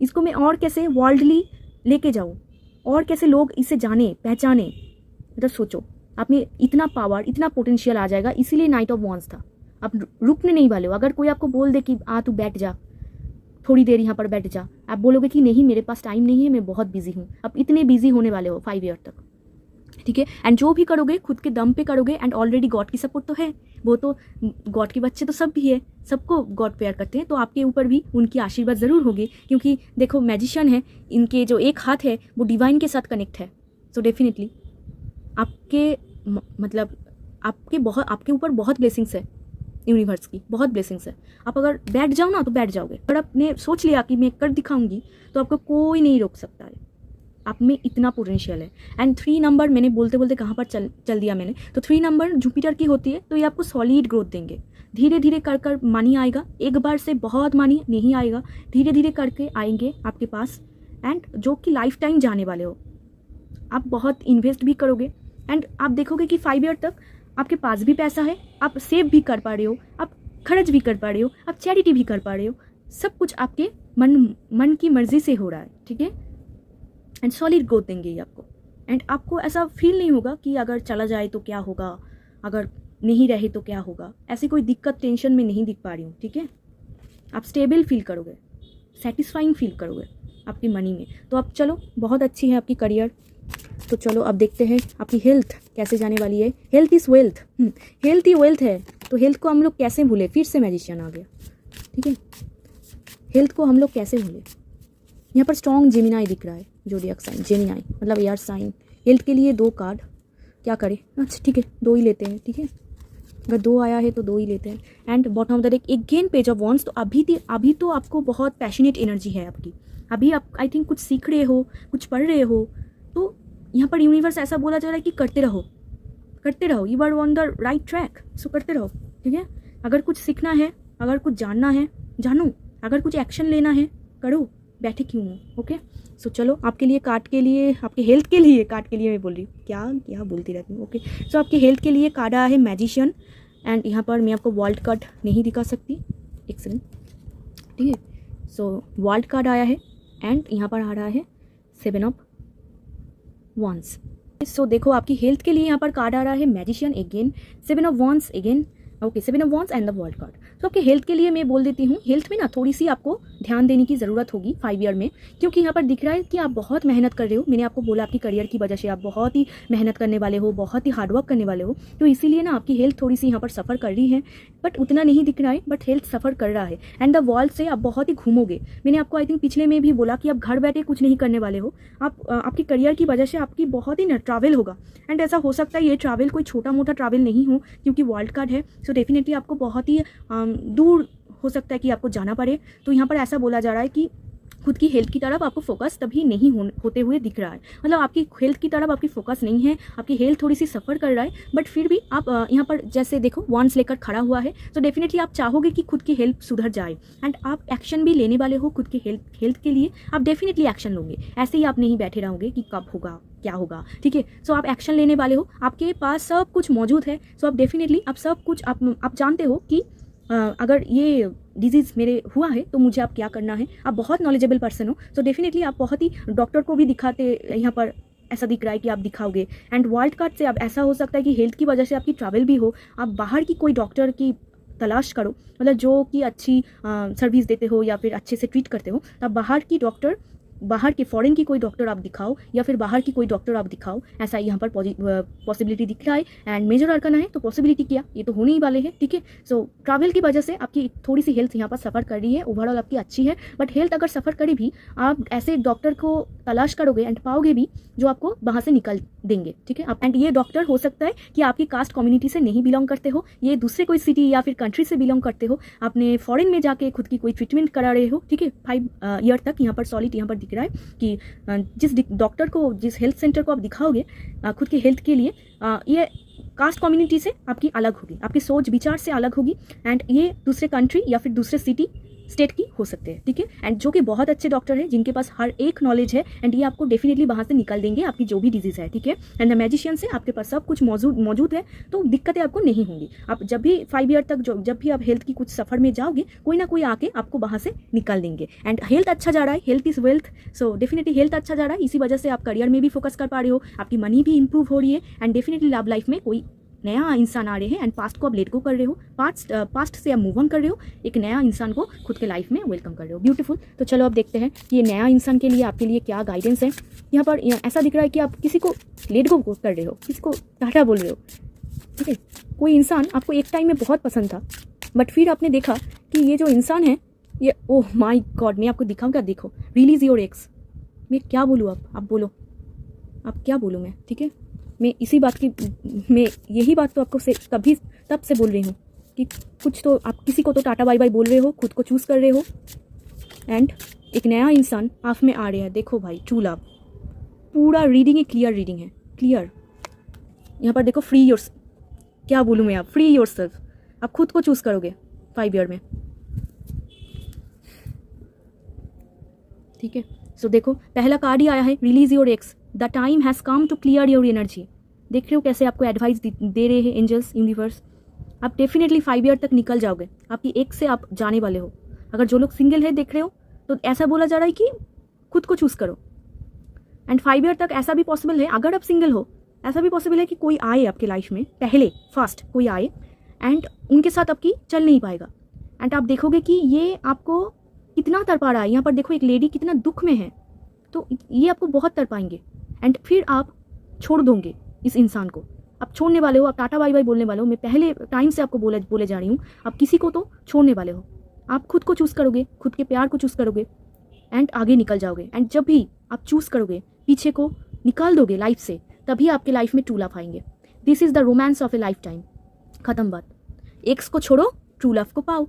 Speaker 1: इसको मैं और कैसे वर्ल्डली लेके जाऊँ, और कैसे लोग इसे जाने पहचाने। मतलब सोचो आप में इतना पावर, इतना पोटेंशियल आ जाएगा, इसीलिए नाइट ऑफ wands था। आप रुकने नहीं वाले हो। अगर कोई आपको बोल दे कि तू बैठ जा, थोड़ी देर यहाँ पर बैठ जा, आप बोलोगे कि नहीं मेरे पास टाइम नहीं है, मैं बहुत बिजी हूँ। आप इतने बिजी होने वाले हो 5 ईयर तक, ठीक है। एंड जो भी करोगे खुद के दम पे करोगे। एंड ऑलरेडी गॉड की सपोर्ट तो है, वो तो गॉड के बच्चे तो सब भी है, सबको गॉड प्यार करते हैं, तो आपके ऊपर भी उनकी आशीर्वाद ज़रूर होगी। क्योंकि देखो मैजिशियन है, इनके जो एक हाथ है वो डिवाइन के साथ कनेक्ट है। सो डेफिनेटली आपके मतलब आपके ऊपर बहुत ब्लेसिंग्स है, यूनिवर्स की बहुत ब्लेसिंग्स है। आप अगर बैठ जाओ ना तो बैठ जाओगे। अगर आपने सोच लिया कि मैं कर दिखाऊंगी तो आपको कोई नहीं रोक सकता है। आप में इतना पोटेंशियल है। एंड 3 नंबर मैंने बोलते बोलते कहाँ पर चल दिया मैंने, तो 3 नंबर जुपिटर की होती है, तो ये आपको सॉलिड ग्रोथ देंगे। धीरे धीरे कर कर मनी आएगा, एक बार से बहुत मनी नहीं आएगा, धीरे धीरे करके आएंगे आपके पास। एंड जो कि लाइफ टाइम जाने वाले हो, आप बहुत इन्वेस्ट भी करोगे। एंड आप देखोगे कि 5 ईयर तक आपके पास भी पैसा है, आप सेव भी कर पा रहे हो, आप खर्च भी कर पा रहे हो, आप चैरिटी भी कर पा रहे हो। सब कुछ आपके मन की मर्जी से हो रहा है, ठीक है। एंड सॉलिड ग्रोथ देंगे ये आपको। एंड आपको ऐसा फील नहीं होगा कि अगर चला जाए तो क्या होगा, अगर नहीं रहे तो क्या होगा, ऐसी कोई दिक्कत टेंशन में नहीं दिख पा रही हूँ, ठीक है। आप स्टेबल फील करोगे, सेटिस्फाइंग फील करोगे आपकी मनी में। तो अब चलो, बहुत अच्छी है आपकी करियर। तो चलो अब देखते हैं आपकी हेल्थ कैसे जाने वाली है। Health is wealth, health he wealth है, तो हेल्थ को हम लोग कैसे भूले। फिर से मैजिशियन आ गया, ठीक है। हेल्थ को हम लोग कैसे भूले। यहाँ पर स्ट्रॉन्ग जेमिनाई दिख रहा है, ज़ोडिएक साइन जेमिनाई मतलब एयर साइन। हेल्थ के लिए 2 कार्ड, क्या करें, अच्छा ठीक है 2 ही लेते हैं, ठीक है। अगर 2 आया है तो 2 ही लेते हैं। And bottom of the deck again page of wands। तो अभी तो आपको बहुत पैशनेट एनर्जी है आपकी। अभी आप आई थिंक कुछ सीख रहे हो, कुछ पढ़ रहे हो, तो यहाँ पर यूनिवर्स ऐसा बोला जा रहा है कि करते रहो, you are on the right track, so करते रहो, ठीक है। अगर कुछ सीखना है, अगर कुछ जानना है जानो, अगर कुछ एक्शन लेना है करो, बैठे क्यों हो, ओके। सो चलो आपके लिए कार्ड के लिए, आपके हेल्थ के लिए, कार्ड के लिए मैं बोल रही हूँ, क्या क्या बोलती रहती हूँ। ओके, सो आपके हेल्थ के लिए कार्ड आया है मैजिशियन। एंड यहाँ पर मैं आपको वर्ल्ड कार्ड नहीं दिखा सकती, एक सेकंड, ठीक है। सो वर्ल्ड कार्ड आया है एंड यहाँ पर आ रहा है 7 ऑफ वॉन्ड्स। सो देखो आपकी हेल्थ के लिए यहाँ पर कार्ड आ रहा है magician again, 7 of wands again, okay 7 of wands and the world card. तो आपके हेल्थ के लिए मैं बोल देती हूँ, हेल्थ में ना थोड़ी सी आपको ध्यान देने की ज़रूरत होगी 5 ईयर में, क्योंकि यहाँ पर दिख रहा है कि आप बहुत मेहनत कर रहे हो। मैंने आपको बोला आपकी करियर की वजह से आप बहुत ही मेहनत करने वाले हो, बहुत ही हार्डवर्क करने वाले हो, तो इसीलिए ना आपकी हेल्थ थोड़ी सी यहाँ पर सफ़र कर रही है, बट उतना नहीं दिख रहा है, बट हेल्थ सफ़र कर रहा है। एंड द वर्ल्ड से आप बहुत ही घूमोगे। मैंने आपको आई थिंक पिछले में भी बोला कि आप घर बैठे कुछ नहीं करने वाले हो, आप आपकी करियर की वजह से आपकी बहुत ही ना ट्रैवल होगा। एंड ऐसा हो सकता है ये ट्रैवल कोई छोटा मोटा ट्रैवल नहीं हो, क्योंकि वर्ल्ड कार्ड है, सो डेफिनेटली आपको बहुत ही दूर हो सकता है कि आपको जाना पड़े। तो यहाँ पर ऐसा बोला जा रहा है कि खुद की हेल्थ की तरफ आपको फोकस तभी नहीं होते हुए दिख रहा है, मतलब आपकी हेल्थ की तरफ आपकी फोकस नहीं है, आपकी हेल्थ थोड़ी सी सफ़र कर रहा है, बट फिर भी आप यहाँ पर जैसे देखो वॉन्ड्स लेकर खड़ा हुआ है, तो डेफिनेटली आप चाहोगे कि खुद की हेल्थ सुधर जाए एंड आप एक्शन भी लेने वाले हो खुद की हेल्थ के लिए। आप डेफिनेटली एक्शन लोगे, ऐसे ही आप नहीं बैठे रहोगे कि कब होगा क्या होगा, ठीक है। सो आप एक्शन लेने वाले हो, आपके पास सब कुछ मौजूद है। सो आप डेफिनेटली आप सब कुछ आप जानते हो कि अगर ये डिजीज़ मेरे हुआ है तो मुझे आप क्या करना है। आप बहुत नॉलेजेबल पर्सन हो, तो डेफिनेटली आप बहुत ही डॉक्टर को भी दिखाते, यहाँ पर ऐसा दिख रहा है कि आप दिखाओगे। एंड वर्ल्ड कार्ड से अब ऐसा हो सकता है कि हेल्थ की वजह से आपकी ट्रैवल भी हो, आप बाहर की कोई डॉक्टर की तलाश करो, मतलब जो कि अच्छी सर्विस देते हो या फिर अच्छे से ट्रीट करते हो, तब बाहर की डॉक्टर, बाहर के फॉरेन की कोई डॉक्टर आप दिखाओ या फिर बाहर की कोई डॉक्टर आप दिखाओ, ऐसा यहाँ पर पॉसिबिलिटी दिख रहा है। एंड मेजर अरकाना है तो पॉसिबिलिटी क्या, ये तो होने ही वाले हैं, ठीक है। सो ट्रैवल की वजह से आपकी थोड़ी सी हेल्थ यहाँ पर सफ़र कर रही है, ओवरऑल आपकी अच्छी है, बट हेल्थ अगर सफ़र करे भी आप ऐसे डॉक्टर को तलाश करोगे एंड पाओगे भी जो आपको वहाँ से निकल देंगे, ठीक है। आप एंड ये डॉक्टर हो सकता है कि आपकी कास्ट कम्युनिटी से नहीं बिलोंग करते हो, ये दूसरे कोई सिटी या फिर कंट्री से बिलोंग करते हो, आपने फॉरेन में जाके खुद की कोई ट्रीटमेंट करा रहे हो, ठीक है। 5 ईयर तक यहाँ पर सॉलिड यहाँ पर दिख रहा है कि जिस डॉक्टर को, जिस हेल्थ सेंटर को आप दिखाओगे खुद की हेल्थ के लिए, ये कास्ट कम्युनिटी से आपकी अलग होगी, आपकी सोच विचार से अलग होगी, एंड ये दूसरे कंट्री या फिर दूसरे सिटी स्टेट की हो सकते हैं, ठीक है। एंड जो कि बहुत अच्छे डॉक्टर हैं, जिनके पास हर एक नॉलेज है, एंड ये आपको डेफिनेटली वहाँ से निकाल देंगे आपकी जो भी डिजीज़ है, ठीक है। एंड द मैजिशियन से आपके पास सब कुछ मौजूद है, तो दिक्कतें आपको नहीं होंगी। आप जब भी 5 ईयर तक जब भी आप हेल्थ की कुछ सफ़र में जाओगे, कोई ना कोई आके आपको वहाँ से निकाल देंगे। एंड हेल्थ अच्छा जा रहा है, health is wealth, so definitely health अच्छा जा रहा है, इसी वजह से आप करियर में भी फोकस कर पा रहे हो, आपकी मनी भी इंप्रूव हो रही है, एंड डेफिनेटली लव लाइफ में कोई नया इंसान आ रहे हैं, एंड पास्ट को आप लेट गो कर रहे हो, पास्ट से आप मूव ऑन कर रहे हो, एक नया इंसान को खुद के लाइफ में वेलकम कर रहे हो। ब्यूटीफुल। तो चलो अब देखते हैं कि ये नया इंसान के लिए आपके लिए क्या गाइडेंस है। यहाँ पर ऐसा दिख रहा है कि आप किसी को लेट गो कर रहे हो, किसी को टाटा बोल रहे हो, ठीक है। कोई इंसान आपको एक टाइम में बहुत पसंद था, बट फिर आपने देखा कि ये जो इंसान है ये, ओह माई गॉड, मैं आपको दिखाऊँ क्या, देखो, रिलीज योर एक्स। मैं क्या बोलूँ, आप बोलो, आप क्या बोलूँ मैं, ठीक है। मैं इसी बात की, मैं यही बात तो आपको तब से बोल रही हूँ कि कुछ तो आप किसी को तो टाटा बाय बाय बोल रहे हो, खुद को चूज़ कर रहे हो, एंड एक नया इंसान आप में आ रहा है। देखो भाई, ट्रू लव, पूरा रीडिंग है, क्लियर रीडिंग है, क्लियर। यहाँ पर देखो, फ्री योर, क्या बोलूँ मैं, आप फ्री योर सेल्फ, आप खुद को चूज़ करोगे 5 ईयर में, ठीक है। सो देखो, पहला कार्ड ही आया है, release your ex, the time has come to clear your energy. देख रहे हो कैसे आपको एडवाइस दे रहे हैं एंजल्स, यूनिवर्स। आप डेफिनेटली 5 ईयर तक निकल जाओगे, आपकी एक्स से आप जाने वाले हो। अगर जो लोग सिंगल है देख रहे हो, तो ऐसा बोला जा रहा है कि खुद को चूज़ करो। एंड 5 ईयर तक ऐसा भी पॉसिबल है, अगर आप सिंगल हो, ऐसा भी पॉसिबल है कि कोई आए आपके लाइफ में, पहले फर्स्ट कोई आए, एंड उनके साथ आपकी चल नहीं पाएगा, एंड आप देखोगे कि ये आपको कितना तड़पा रहा है। यहाँ पर देखो, एक लेडी कितना दुख में है, तो ये आपको बहुत तड़पाएंगे, एंड फिर आप छोड़ दोगे इस इंसान को, आप छोड़ने वाले हो, आप टाटा बाय बाय बोलने वाले हो। मैं पहले टाइम से आपको बोले जा रही हूँ, आप किसी को तो छोड़ने वाले हो, आप खुद को चूज़ करोगे, खुद के प्यार को चूज़ करोगे, एंड आगे निकल जाओगे। एंड जब भी आप चूज़ करोगे, पीछे को निकाल दोगे लाइफ से, तभी आपके लाइफ में ट्रू लव आएंगे। This is the romance of A life time. ख़त्म बात। एक्स को छोड़ो, ट्रू लव को पाओ।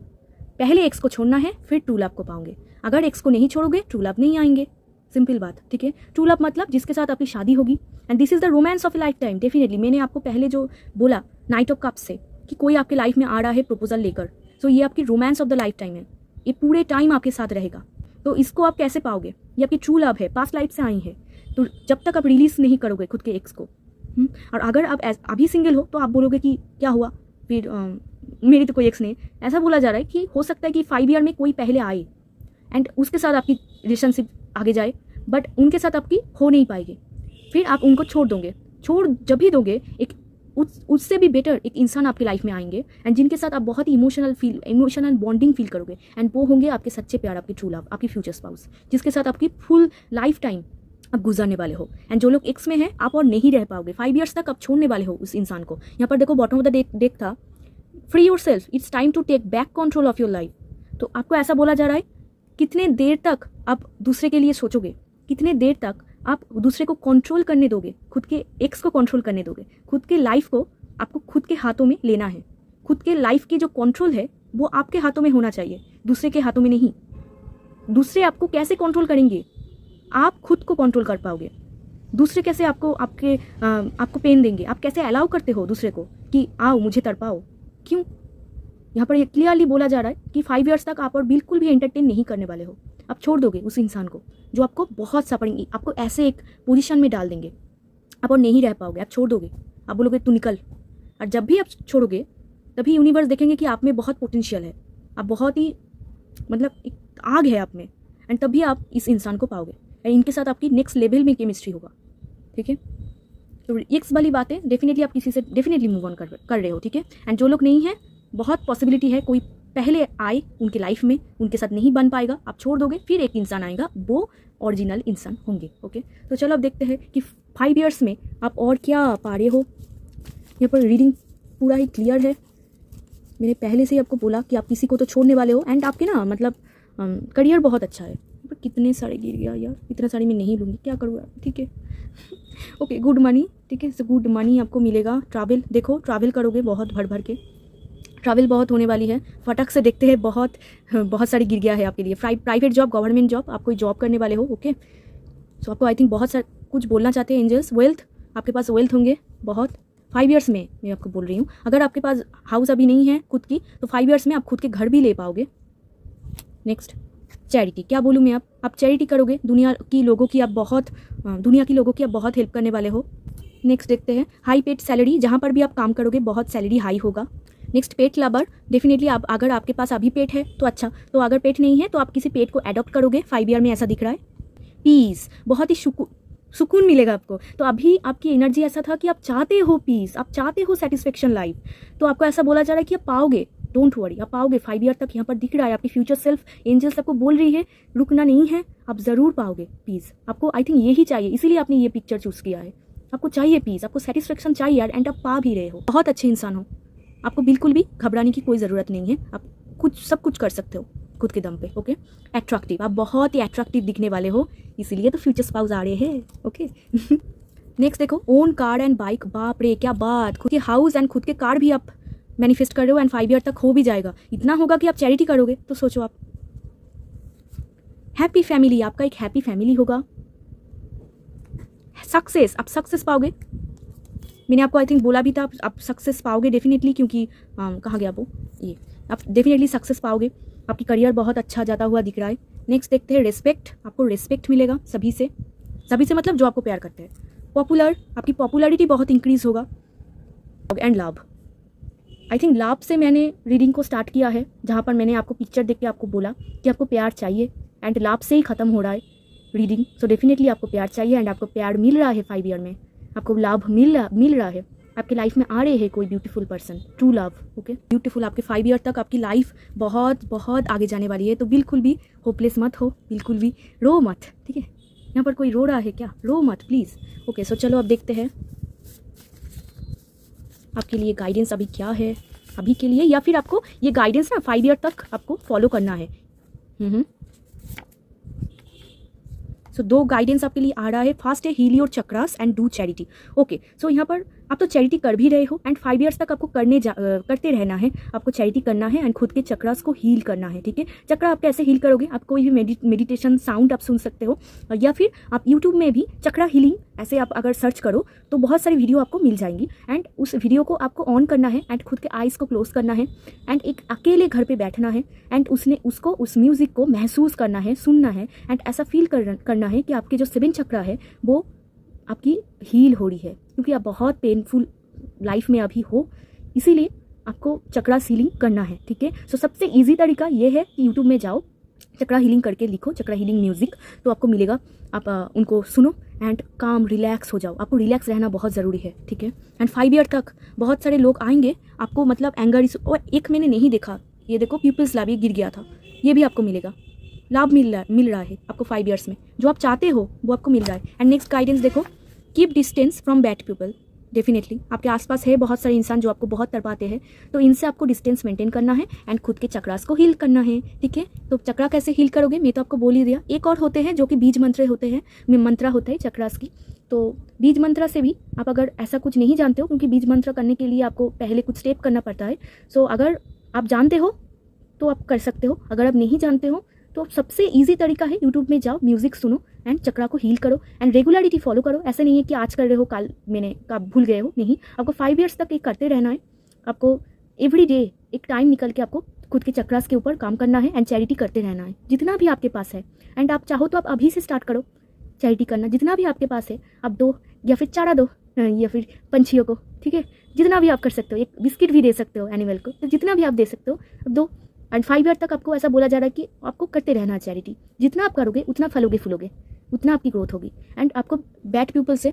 Speaker 1: पहले एक्स को छोड़ना है, फिर ट्रू लव को पाओगे। अगर एक्स को नहीं छोड़ोगे, ट्रू लव नहीं आएंगे, सिंपल बात, ठीक है। ट्रू लव मतलब जिसके साथ आपकी शादी होगी, and this is the romance of A life time. Definitely मैंने आपको पहले जो बोला नाइट ऑफ कप्स से, कि कोई आपके लाइफ में आ रहा है प्रपोजल लेकर, सो ये आपकी romance of the life time है, ये पूरे टाइम आपके साथ रहेगा। तो इसको आप कैसे पाओगे? ये आपकी ट्रू लव है, पास्ट लाइफ से आई है। तो जब तक आप रिलीज़ नहीं करोगे खुद के एक्स को, और अगर आप अभी सिंगल हो तो आप बोलोगे कि क्या हुआ फिर, मेरी तो कोई एक्स नहीं। ऐसा बोला जा रहा है कि हो सकता है कि 5 ईयर में कोई पहले आए एंड उसके साथ आपकी रिलेशनशिप आगे जाए, बट उनके साथ आपकी हो नहीं पाएगी। फिर आप उनको छोड़ दोगे। छोड़ जब भी दोगे, एक उससे भी बेटर एक इंसान आपकी लाइफ में आएंगे एंड जिनके साथ आप बहुत ही इमोशनल बॉन्डिंग फील करोगे, एंड वो होंगे आपके सच्चे प्यार, आपकी ट्रू लव, आपकी फ्यूचर स्पाउस, जिसके साथ आपकी फुल लाइफ टाइम आप गुजरने वाले हो। एंड जो लोग एक्स में हैं, आप और नहीं रह पाओगे। 5 ईयर्स तक आप छोड़ने वाले हो उस इंसान को। यहाँ पर देखो बॉटम ऑफ द डेक था, free yourself, it's time to take back control of your life. तो आपको ऐसा बोला जा रहा है, कितने देर तक आप दूसरे के लिए सोचोगे, कितने देर तक आप दूसरे को कंट्रोल करने दोगे, खुद के एक्स को कंट्रोल करने दोगे। खुद के लाइफ को आपको खुद के हाथों में लेना है। खुद के लाइफ की जो कंट्रोल है वो आपके हाथों में होना चाहिए, दूसरे के हाथों में नहीं। दूसरे आपको कैसे कंट्रोल करेंगे? आप खुद को कंट्रोल कर पाओगे। दूसरे कैसे आपको पेन देंगे? आप कैसे अलाउ करते हो दूसरे को कि आओ मुझे तड़पाओ? क्यों? यहाँ पर ये क्लियरली बोला जा रहा है कि 5 ईयर्स तक आप और बिल्कुल भी एंटरटेन नहीं करने वाले हो। आप छोड़ दोगे उस इंसान को जो आपको बहुत सफरिंग, आपको ऐसे एक पोजीशन में डाल देंगे, आप और नहीं रह पाओगे। आप छोड़ दोगे, आप बोलोगे तू निकल। और जब भी आप छोड़ोगे तभी यूनिवर्स देखेंगे कि आप में बहुत पोटेंशियल है, आप बहुत ही मतलब एक आग है आप में, एंड तभी आप इस इंसान को पाओगे एंड इनके साथ आपकी नेक्स्ट लेवल में केमिस्ट्री होगा। ठीक है, तो एक्स वाली बातें डेफिनेटली आप किसी से डेफिनेटली मूव ऑन कर रहे हो। ठीक है, एंड जो लोग नहीं हैं, बहुत पॉसिबिलिटी है कोई पहले आए उनके लाइफ में, उनके साथ नहीं बन पाएगा, आप छोड़ दोगे, फिर एक इंसान आएगा, वो ओरिजिनल इंसान होंगे। ओके, तो चलो अब देखते हैं कि 5 ईयर्स में आप और क्या पा रहे हो। यहाँ पर रीडिंग पूरा ही क्लियर है। मैंने पहले से ही आपको बोला कि आप किसी को तो छोड़ने वाले हो, एंड आपके ना मतलब करियर बहुत अच्छा है। पर कितने सारे गिर गया यार, इतना सारे मैं नहीं लूँगी, क्या करूँ यार। ठीक है, ओके, गुड मनी। ठीक है, गुड मनी आपको मिलेगा। ट्रैवल, देखो ट्रैवल करोगे बहुत भर भर के, ट्रैवल बहुत होने वाली है। फटक से देखते हैं, बहुत सारी गिर गया है आपके लिए। प्राइवेट जॉब, गवर्नमेंट जॉब, आप कोई जॉब करने वाले हो। ओके, सो आपको आई थिंक बहुत सारा कुछ बोलना चाहते हैं एंजल्स। वेल्थ, आपके पास वेल्थ होंगे बहुत 5 ईयर्स में, मैं आपको बोल रही हूँ। अगर आपके पास हाउस अभी नहीं है खुद की, तो 5 ईयर्स में आप खुद के घर भी ले पाओगे। नेक्स्ट, चैरिटी, क्या बोलूँ मैं, आप चैरिटी करोगे। दुनिया की लोगों की आप बहुत हेल्प करने वाले हो। नेक्स्ट देखते हैं, हाई पेड सैलरी, जहाँ पर भी आप काम करोगे बहुत सैलरी हाई होगा। नेक्स्ट, पेट लवर, डेफिनेटली आप, अगर आपके पास अभी पेट है तो अच्छा, तो अगर पेट नहीं है तो आप किसी पेट को अडॉप्ट करोगे 5 ईयर में, ऐसा दिख रहा है। पीस, बहुत ही सुकून मिलेगा आपको। तो अभी आपकी एनर्जी ऐसा था कि आप चाहते हो पीस, आप चाहते हो सेटिस्फेक्शन लाइफ, तो आपको ऐसा बोला जा रहा है कि आप पाओगे। डोंट वरी, आप पाओगे। 5 ईयर तक यहाँ पर दिख रहा है आपकी फ्यूचर सेल्फ, एंजल्स आपको बोल रही है रुकना नहीं है, आप ज़रूर पाओगे पीस। आपको आई थिंक यही चाहिए, इसीलिए आपने ये पिक्चर चूज़ किया है। आपको चाहिए पीस, आपको सेटिस्फेक्शन चाहिए यार, एंड आप पा भी रहे हो। बहुत अच्छे इंसान हो, आपको बिल्कुल भी घबराने की कोई ज़रूरत नहीं है। आप सब कुछ कर सकते हो खुद के दम पे। ओके, एट्रैक्टिव, आप बहुत ही एट्रैक्टिव दिखने वाले हो, इसीलिए तो फ्यूचर स्पाउस आ रहे हैं। ओके, नेक्स्ट देखो, ओन कार एंड बाइक, बाप रे क्या बात, खुद के हाउस एंड खुद के कार भी आप मैनिफेस्ट कर रहे हो, एंड 5 ईयर तक हो भी जाएगा। इतना होगा कि आप चैरिटी करोगे, तो सोचो आप। हैप्पी फैमिली, आपका एक हैप्पी फैमिली होगा। सक्सेस, आप सक्सेस पाओगे। मैंने आपको आई थिंक बोला भी था आप सक्सेस पाओगे डेफिनेटली, क्योंकि कहाँ गया वो, ये आप डेफिनेटली सक्सेस पाओगे। आपकी करियर बहुत अच्छा जाता हुआ दिख रहा है। नेक्स्ट देखते हैं, रिस्पेक्ट, आपको रिस्पेक्ट मिलेगा सभी से मतलब जो आपको प्यार करते हैं। पॉपुलर, आपकी पॉपुलैरिटी बहुत इंक्रीज होगा। And love, I think love से मैंने रीडिंग को स्टार्ट किया है, जहाँ पर मैंने आपको पिक्चर देख के आपको बोला कि आपको प्यार चाहिए, एंड लव से ही ख़त्म हो रहा है रीडिंग। सो डेफिनेटली आपको प्यार चाहिए, एंड आपको प्यार मिल रहा है 5 ईयर में, आपको लव मिल रहा है। आपके लाइफ में आ रहे हैं कोई beautiful person, true love. Okay, beautiful, आपके 5 ईयर तक आपकी लाइफ बहुत बहुत आगे जाने वाली है। तो बिल्कुल भी होपलेस मत हो, बिल्कुल भी रो मत। ठीक है, यहाँ पर कोई रो रहा है क्या, रो मत प्लीज़। ओके, सो चलो अब देखते हैं आपके लिए गाइडेंस अभी क्या है अभी के लिए, या फिर आपको ये गाइडेंस ना 5 ईयर तक आपको फॉलो करना है। सो 2 गाइडेंस आपके लिए आ रहा है। फर्स्ट है, heal your chakras and do charity. Okay, so यहाँ पर आप तो चैरिटी कर भी रहे हो, एंड 5 ईयर्स तक आपको करते रहना है। आपको चैरिटी करना है एंड खुद के चक्रास को हील करना है। ठीक है, चक्रा आप कैसे हील करोगे, आप कोई भी मेडिटेशन साउंड आप सुन सकते हो, या फिर आप यूट्यूब में भी चक्रा हीलिंग ऐसे आप अगर सर्च करो तो बहुत सारी वीडियो आपको मिल जाएंगी। एंड उस वीडियो को आपको ऑन करना है एंड खुद के आइज़ को क्लोज करना है एंड एक अकेले घर पे बैठना है एंड उसको उस म्यूज़िक को महसूस करना है, सुनना है एंड ऐसा फील करना है कि आपके जो 7 चक्रा है वो आपकी हील हो रही है, क्योंकि आप बहुत पेनफुल लाइफ में अभी हो, इसीलिए आपको चक्रा हीलिंग करना है। ठीक है, सो सबसे ईजी तरीका ये है कि यूट्यूब में जाओ, चक्रा हीलिंग करके लिखो चक्रा हीलिंग म्यूज़िक, तो आपको मिलेगा। आप उनको सुनो एंड काम रिलैक्स हो जाओ। आपको रिलैक्स रहना बहुत ज़रूरी है। ठीक है, एंड 5 ईयर तक बहुत सारे लोग आएंगे आपको, मतलब एंगर इशू, और एक मैंने नहीं देखा, ये देखो पीपल्स लाभ, ये गिर गया था, ये भी आपको मिलेगा। लाभ मिल रहा है आपको 5 ईयर्स में, जो आप चाहते हो वो आपको मिल रहा है। एंड नेक्स्ट गाइडेंस देखो, keep distance from bad people. Definitely आपके आसपास है बहुत सारे इंसान जो आपको बहुत तड़पाते हैं, तो इनसे आपको डिस्टेंस मेंटेन करना है एंड खुद के चक्रास को हील करना है। ठीक है, तो चक्रा कैसे हील करोगे मैं तो आपको बोल ही दिया। एक और होते हैं जो कि बीज मंत्र होते हैं, मंत्रा होता है चक्रास की, तो बीज मंत्रा से भी आप अगर ऐसा कुछ नहीं जानते हो, क्योंकि बीज मंत्र करने के लिए आपको पहले कुछ स्टेप करना पड़ता है। सो अगर आप जानते हो तो आप कर सकते हो, अगर आप नहीं जानते हो तो सबसे ईजी तरीका है यूट्यूब में जाओ, म्यूज़िक सुनो एंड चक्रा को हील करो एंड रेगुलरिटी फॉलो करो। ऐसा नहीं है कि आज कर रहे हो कल मैंने कब भूल गए हो, नहीं, आपको 5 ईयर्स तक ये करते रहना है। आपको एवरी डे एक टाइम निकल के आपको खुद के चक्रास के ऊपर काम करना है एंड चैरिटी करते रहना है जितना भी आपके पास है। एंड आप चाहो तो आप अभी से स्टार्ट करो चैरिटी करना, जितना भी आपके पास है। आप 2 या फिर चारा दो या फिर पंछियों को, ठीक है, जितना भी आप कर सकते हो। एक बिस्किट भी दे सकते हो एनिमल को, तो जितना भी आप दे सकते हो अब दो। एंड 5 ईयर तक आपको ऐसा बोला जा रहा है कि आपको करते रहना है चैरिटी। जितना आप करोगे उतना फलोगे फूलोगे, उतना आपकी ग्रोथ होगी। एंड आपको बैड पीपल से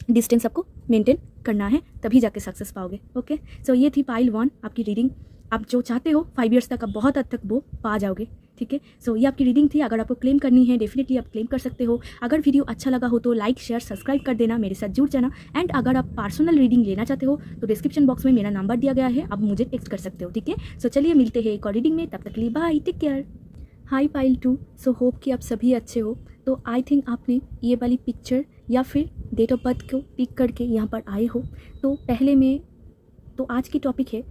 Speaker 1: डिस्टेंस आपको मेंटेन करना है, तभी जाके सक्सेस पाओगे। ओके, सो ये थी पाइल 1 आपकी रीडिंग। आप जो चाहते हो 5 ईयर्स तक आप बहुत हद तक वो पा जाओगे। ठीक है, सो ये आपकी रीडिंग थी। अगर आपको क्लेम करनी है डेफिनेटली आप क्लेम कर सकते हो। अगर वीडियो अच्छा लगा हो तो लाइक शेयर सब्सक्राइब कर देना, मेरे साथ जुड़ जाना। एंड अगर आप पर्सनल रीडिंग लेना चाहते हो तो डिस्क्रिप्शन बॉक्स में मेरा नंबर दिया गया है, आप मुझे टेक्स्ट कर सकते हो। ठीक है, सो चलिए मिलते हैं एक और रीडिंग में, तब तक के लिए bye, take care. Hi pile 2, so hope कि आप सभी अच्छे हो। तो आई थिंक आपने ये वाली पिक्चर या फिर डेट ऑफ बर्थ को पिक करके यहाँ पर आए हो। तो पहले में तो आज की टॉपिक है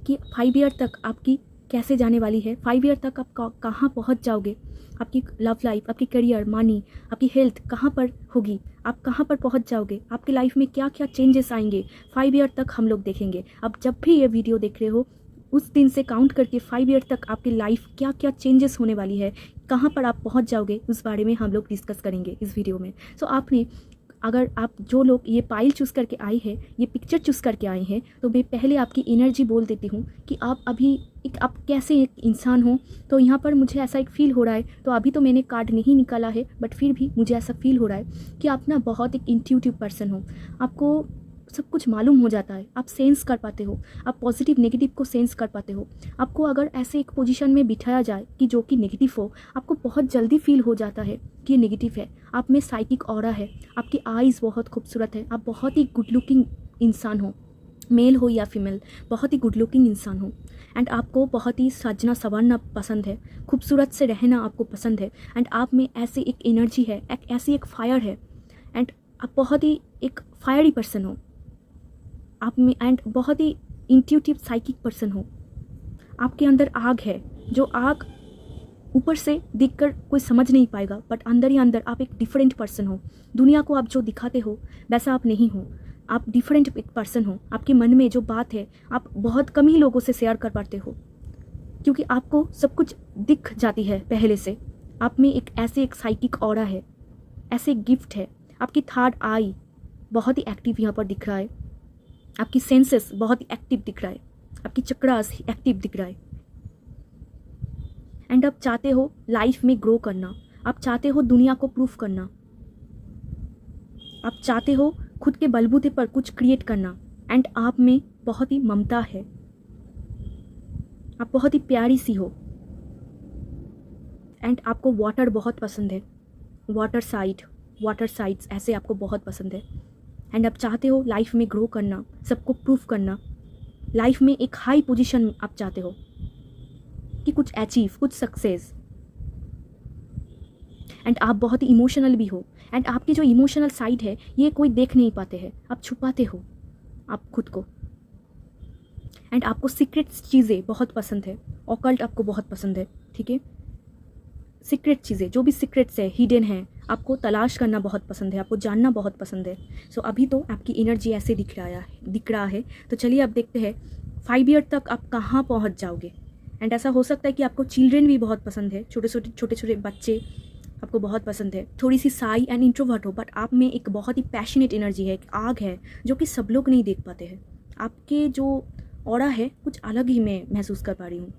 Speaker 1: कि 5 ईयर तक आपकी कैसे जाने वाली है, 5 ईयर तक आप कहाँ पहुँच जाओगे, आपकी लव लाइफ, आपकी करियर, मनी, आपकी हेल्थ कहाँ पर होगी, आप कहाँ पर पहुँच जाओगे, आपकी लाइफ में क्या क्या चेंजेस आएंगे 5 ईयर तक हम लोग देखेंगे। अब जब भी ये वीडियो देख रहे हो उस दिन से काउंट करके 5 ईयर तक आपकी लाइफ क्या क्या चेंजेस होने वाली है, कहाँ पर आप पहुँच जाओगे, उस बारे में हम लोग डिस्कस करेंगे इस वीडियो में। सो आपने अगर आप जो लोग ये पाइल चूज़ करके आए हैं, ये पिक्चर चूज़ करके आए हैं, तो मैं पहले आपकी एनर्जी बोल देती हूँ कि आप अभी आप कैसे एक इंसान हो। तो यहाँ पर मुझे ऐसा एक फ़ील हो रहा है, तो अभी तो मैंने कार्ड नहीं निकाला है बट फिर भी मुझे ऐसा फील हो रहा है कि आप ना बहुत एक इंट्यूटिव पर्सन हो। आपको सब कुछ मालूम हो जाता है, आप सेंस कर पाते हो, आप पॉजिटिव नेगेटिव को सेंस कर पाते हो। आपको अगर ऐसे एक पोजीशन में बिठाया जाए कि जो कि नेगेटिव हो, आपको बहुत जल्दी फील हो जाता है कि ये नेगेटिव है। आप में साइकिक ऑरा है, आपकी आईज़ बहुत खूबसूरत है, आप बहुत ही गुड लुकिंग इंसान हो, मेल हो या फीमेल, बहुत ही गुड लुकिंग इंसान हो। एंड आपको बहुत ही सजना संवरना पसंद है, खूबसूरत से रहना आपको पसंद है। एंड आप में ऐसी एक एनर्जी है, ऐसी एक फायर है। एंड आप बहुत ही एक फायरी पर्सन हो आप में, एंड बहुत ही इंट्यूटिव साइकिक पर्सन हो। आपके अंदर आग है, जो आग ऊपर से दिखकर कोई समझ नहीं पाएगा, बट अंदर ही अंदर आप एक डिफरेंट पर्सन हो। दुनिया को आप जो दिखाते हो वैसा आप नहीं हो, आप डिफरेंट एक पर्सन हो। आपके मन में जो बात है आप बहुत कम ही लोगों से शेयर कर पाते हो, क्योंकि आपको सब कुछ दिख जाती है पहले से। आप में एक ऐसे एक साइकिक ऑरा है, ऐसे गिफ्ट है। आपकी थर्ड आई बहुत ही एक्टिव यहाँ पर दिख रहा है, आपकी सेंसेस बहुत ही एक्टिव दिख रहा है, आपकी चक्रास एक्टिव दिख रहा है। एंड आप चाहते हो लाइफ में ग्रो करना, आप चाहते हो दुनिया को प्रूफ करना, आप चाहते हो खुद के बलबूते पर कुछ क्रिएट करना। एंड आप में बहुत ही ममता है, आप बहुत ही प्यारी सी हो। एंड आपको वाटर बहुत पसंद है, वाटर साइड्स ऐसे आपको बहुत पसंद है। एंड आप चाहते हो लाइफ में ग्रो करना, सबको प्रूफ करना, लाइफ में एक हाई पोजीशन आप चाहते हो कि कुछ अचीव, कुछ सक्सेस। एंड आप बहुत ही इमोशनल भी हो। एंड आपकी जो इमोशनल साइड है ये कोई देख नहीं पाते हैं, आप छुपाते हो आप खुद को। एंड आपको सीक्रेट चीज़ें बहुत पसंद है, ऑकल्ट आपको बहुत पसंद है। ठीक है, सीक्रेट चीज़ें, जो भी सीक्रेट्स है, हिडन है, आपको तलाश करना बहुत पसंद है, आपको जानना बहुत पसंद है। सो अभी तो आपकी एनर्जी ऐसे दिख रहा है। तो चलिए अब देखते हैं 5 ईयर तक आप कहाँ पहुँच जाओगे। एंड ऐसा हो सकता है कि आपको चिल्ड्रेन भी बहुत पसंद है, छोटे छोटे बच्चे आपको बहुत पसंद है। थोड़ी सी साई एंड इंट्रोवर्ट हो, बट आप में एक बहुत ही पैशनेट एनर्जी है, एक आग है जो कि सब लोग नहीं देख पाते हैं। आपके जो ऑरा है कुछ अलग ही मैं महसूस कर पा रही हूँ।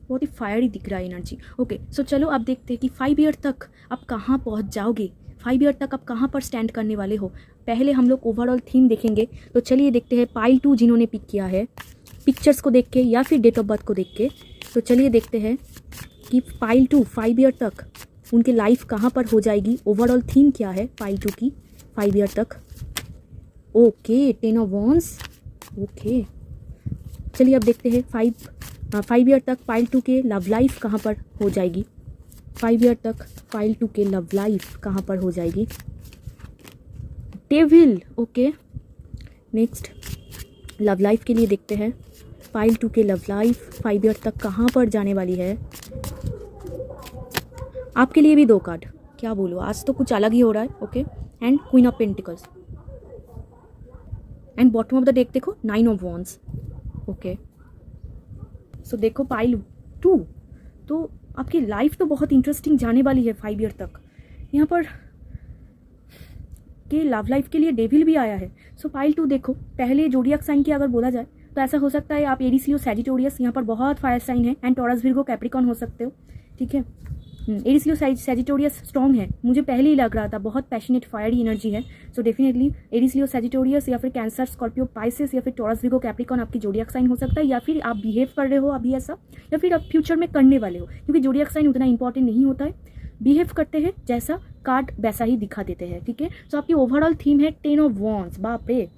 Speaker 1: बहुत ही फायरी दिख रहा है एनर्जी। ओके, सो चलो अब देखते हैं कि 5 ईयर तक आप कहाँ पहुँच जाओगे। 5 ईयर तक आप कहाँ पर स्टैंड करने वाले हो। पहले हम लोग ओवरऑल थीम देखेंगे। तो चलिए देखते हैं पाइल 2 जिन्होंने पिक किया है, पिक्चर्स को देख के या फिर डेट ऑफ बर्थ को देख के। तो चलिए देखते हैं कि पाइल 2 5 ईयर तक उनकी लाइफ कहाँ पर हो जाएगी। ओवरऑल थीम क्या है पाइल 2 की 5 ईयर तक। Okay, 10 of wands. ओके, चलिए अब देखते हैं 5 ईयर तक पाइल 2 के लव लाइफ कहाँ पर हो जाएगी। 5 ईयर तक पाइल 2 के लव लाइफ कहाँ पर हो जाएगी। Devil. Okay, next love life के लिए देखते हैं पाइल 2 के लव लाइफ 5 ईयर तक कहाँ पर जाने वाली है। आपके लिए भी 2 कार्ड, क्या बोलो, आज तो कुछ अलग ही हो रहा है। Okay, and queen of pentacles and bottom of the deck देखो 9 ऑफ वॉन्ड्स। ओके, सो देखो पाइल 2 तो आपकी लाइफ तो बहुत इंटरेस्टिंग जाने वाली है 5 ईयर तक। यहाँ पर के लव लाइफ के लिए डेविल भी आया है। सो पाइल 2 देखो, पहले जोडियक साइन की अगर बोला जाए तो ऐसा हो सकता है आप एरीज लियो सैजिटेरियस, यहाँ पर बहुत फायर साइन है, एंड टॉरस विर्गो कैप्रिकॉन हो सकते हो। ठीक है, एरीज लियो सैजिटेरियस स्ट्रॉन्ग है, मुझे पहले ही लग रहा था, बहुत पैशनेट फायरी एनर्जी है। So definitely Aries Leo Sagittarius या फिर कैंसर, स्कॉर्पियो, पाइसेस या फिर टॉरस विर्गो कैप्रिकॉन आपकी जोडियक साइन हो सकता है, या फिर आप बिहेव कर रहे हो अभी ऐसा, या फिर आप फ्यूचर में करने वाले हो, क्योंकि जोडियक साइन उतना इंपॉर्टेंट नहीं होता है, बिहेव करते हैं जैसा कार्ड वैसा ही दिखा देते हैं। ठीक है, सो आपकी ओवरऑल थीम है 10 ऑफ वॉन्ड्स। बाप रे,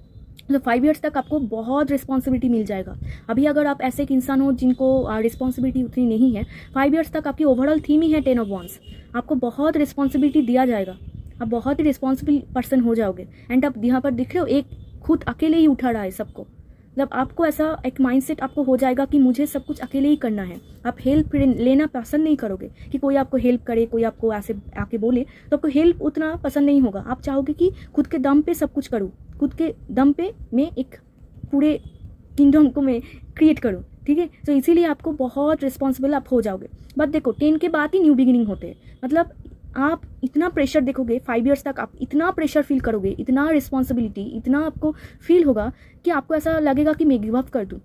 Speaker 1: तो 5 ईयर्स तक आपको बहुत रिस्पॉन्सिबिलिटी मिल जाएगा। अभी अगर आप ऐसे एक इंसान हो जिनको रिस्पॉन्सिबिलिटी उतनी नहीं है, 5 ईयर्स तक आपकी ओवरऑल थीम ही है 10 ऑफ वॉन्ड्स। आपको बहुत रिस्पॉन्सिबिलिटी दिया जाएगा, आप बहुत ही रिस्पॉन्सिबल पर्सन हो जाओगे। एंड आप यहाँ पर दिख रहे हो एक खुद अकेले ही उठा रहा है सबको, मतलब आपको ऐसा एक माइंडसेट आपको हो जाएगा कि मुझे सब कुछ अकेले ही करना है। आप हेल्प लेना पसंद नहीं करोगे कि कोई आपको हेल्प करे, कोई आपको ऐसे आके बोले, तो आपको हेल्प उतना पसंद नहीं होगा। आप चाहोगे कि खुद के दम पे सब कुछ करूँ, खुद के दम पे मैं एक पूरे किंगडम को मैं क्रिएट करूँ। ठीक है, तो इसीलिए आपको बहुत रिस्पॉन्सिबल आप हो जाओगे। बट देखो 10 के बाद ही न्यू बिगिनिंग होते हैं, मतलब आप इतना प्रेशर देखोगे 5 ईयर्स तक, आप इतना प्रेशर फील करोगे, इतना रिस्पॉन्सिबिलिटी, इतना आपको फील होगा कि आपको ऐसा लगेगा कि मैं गिव अप कर दूँ।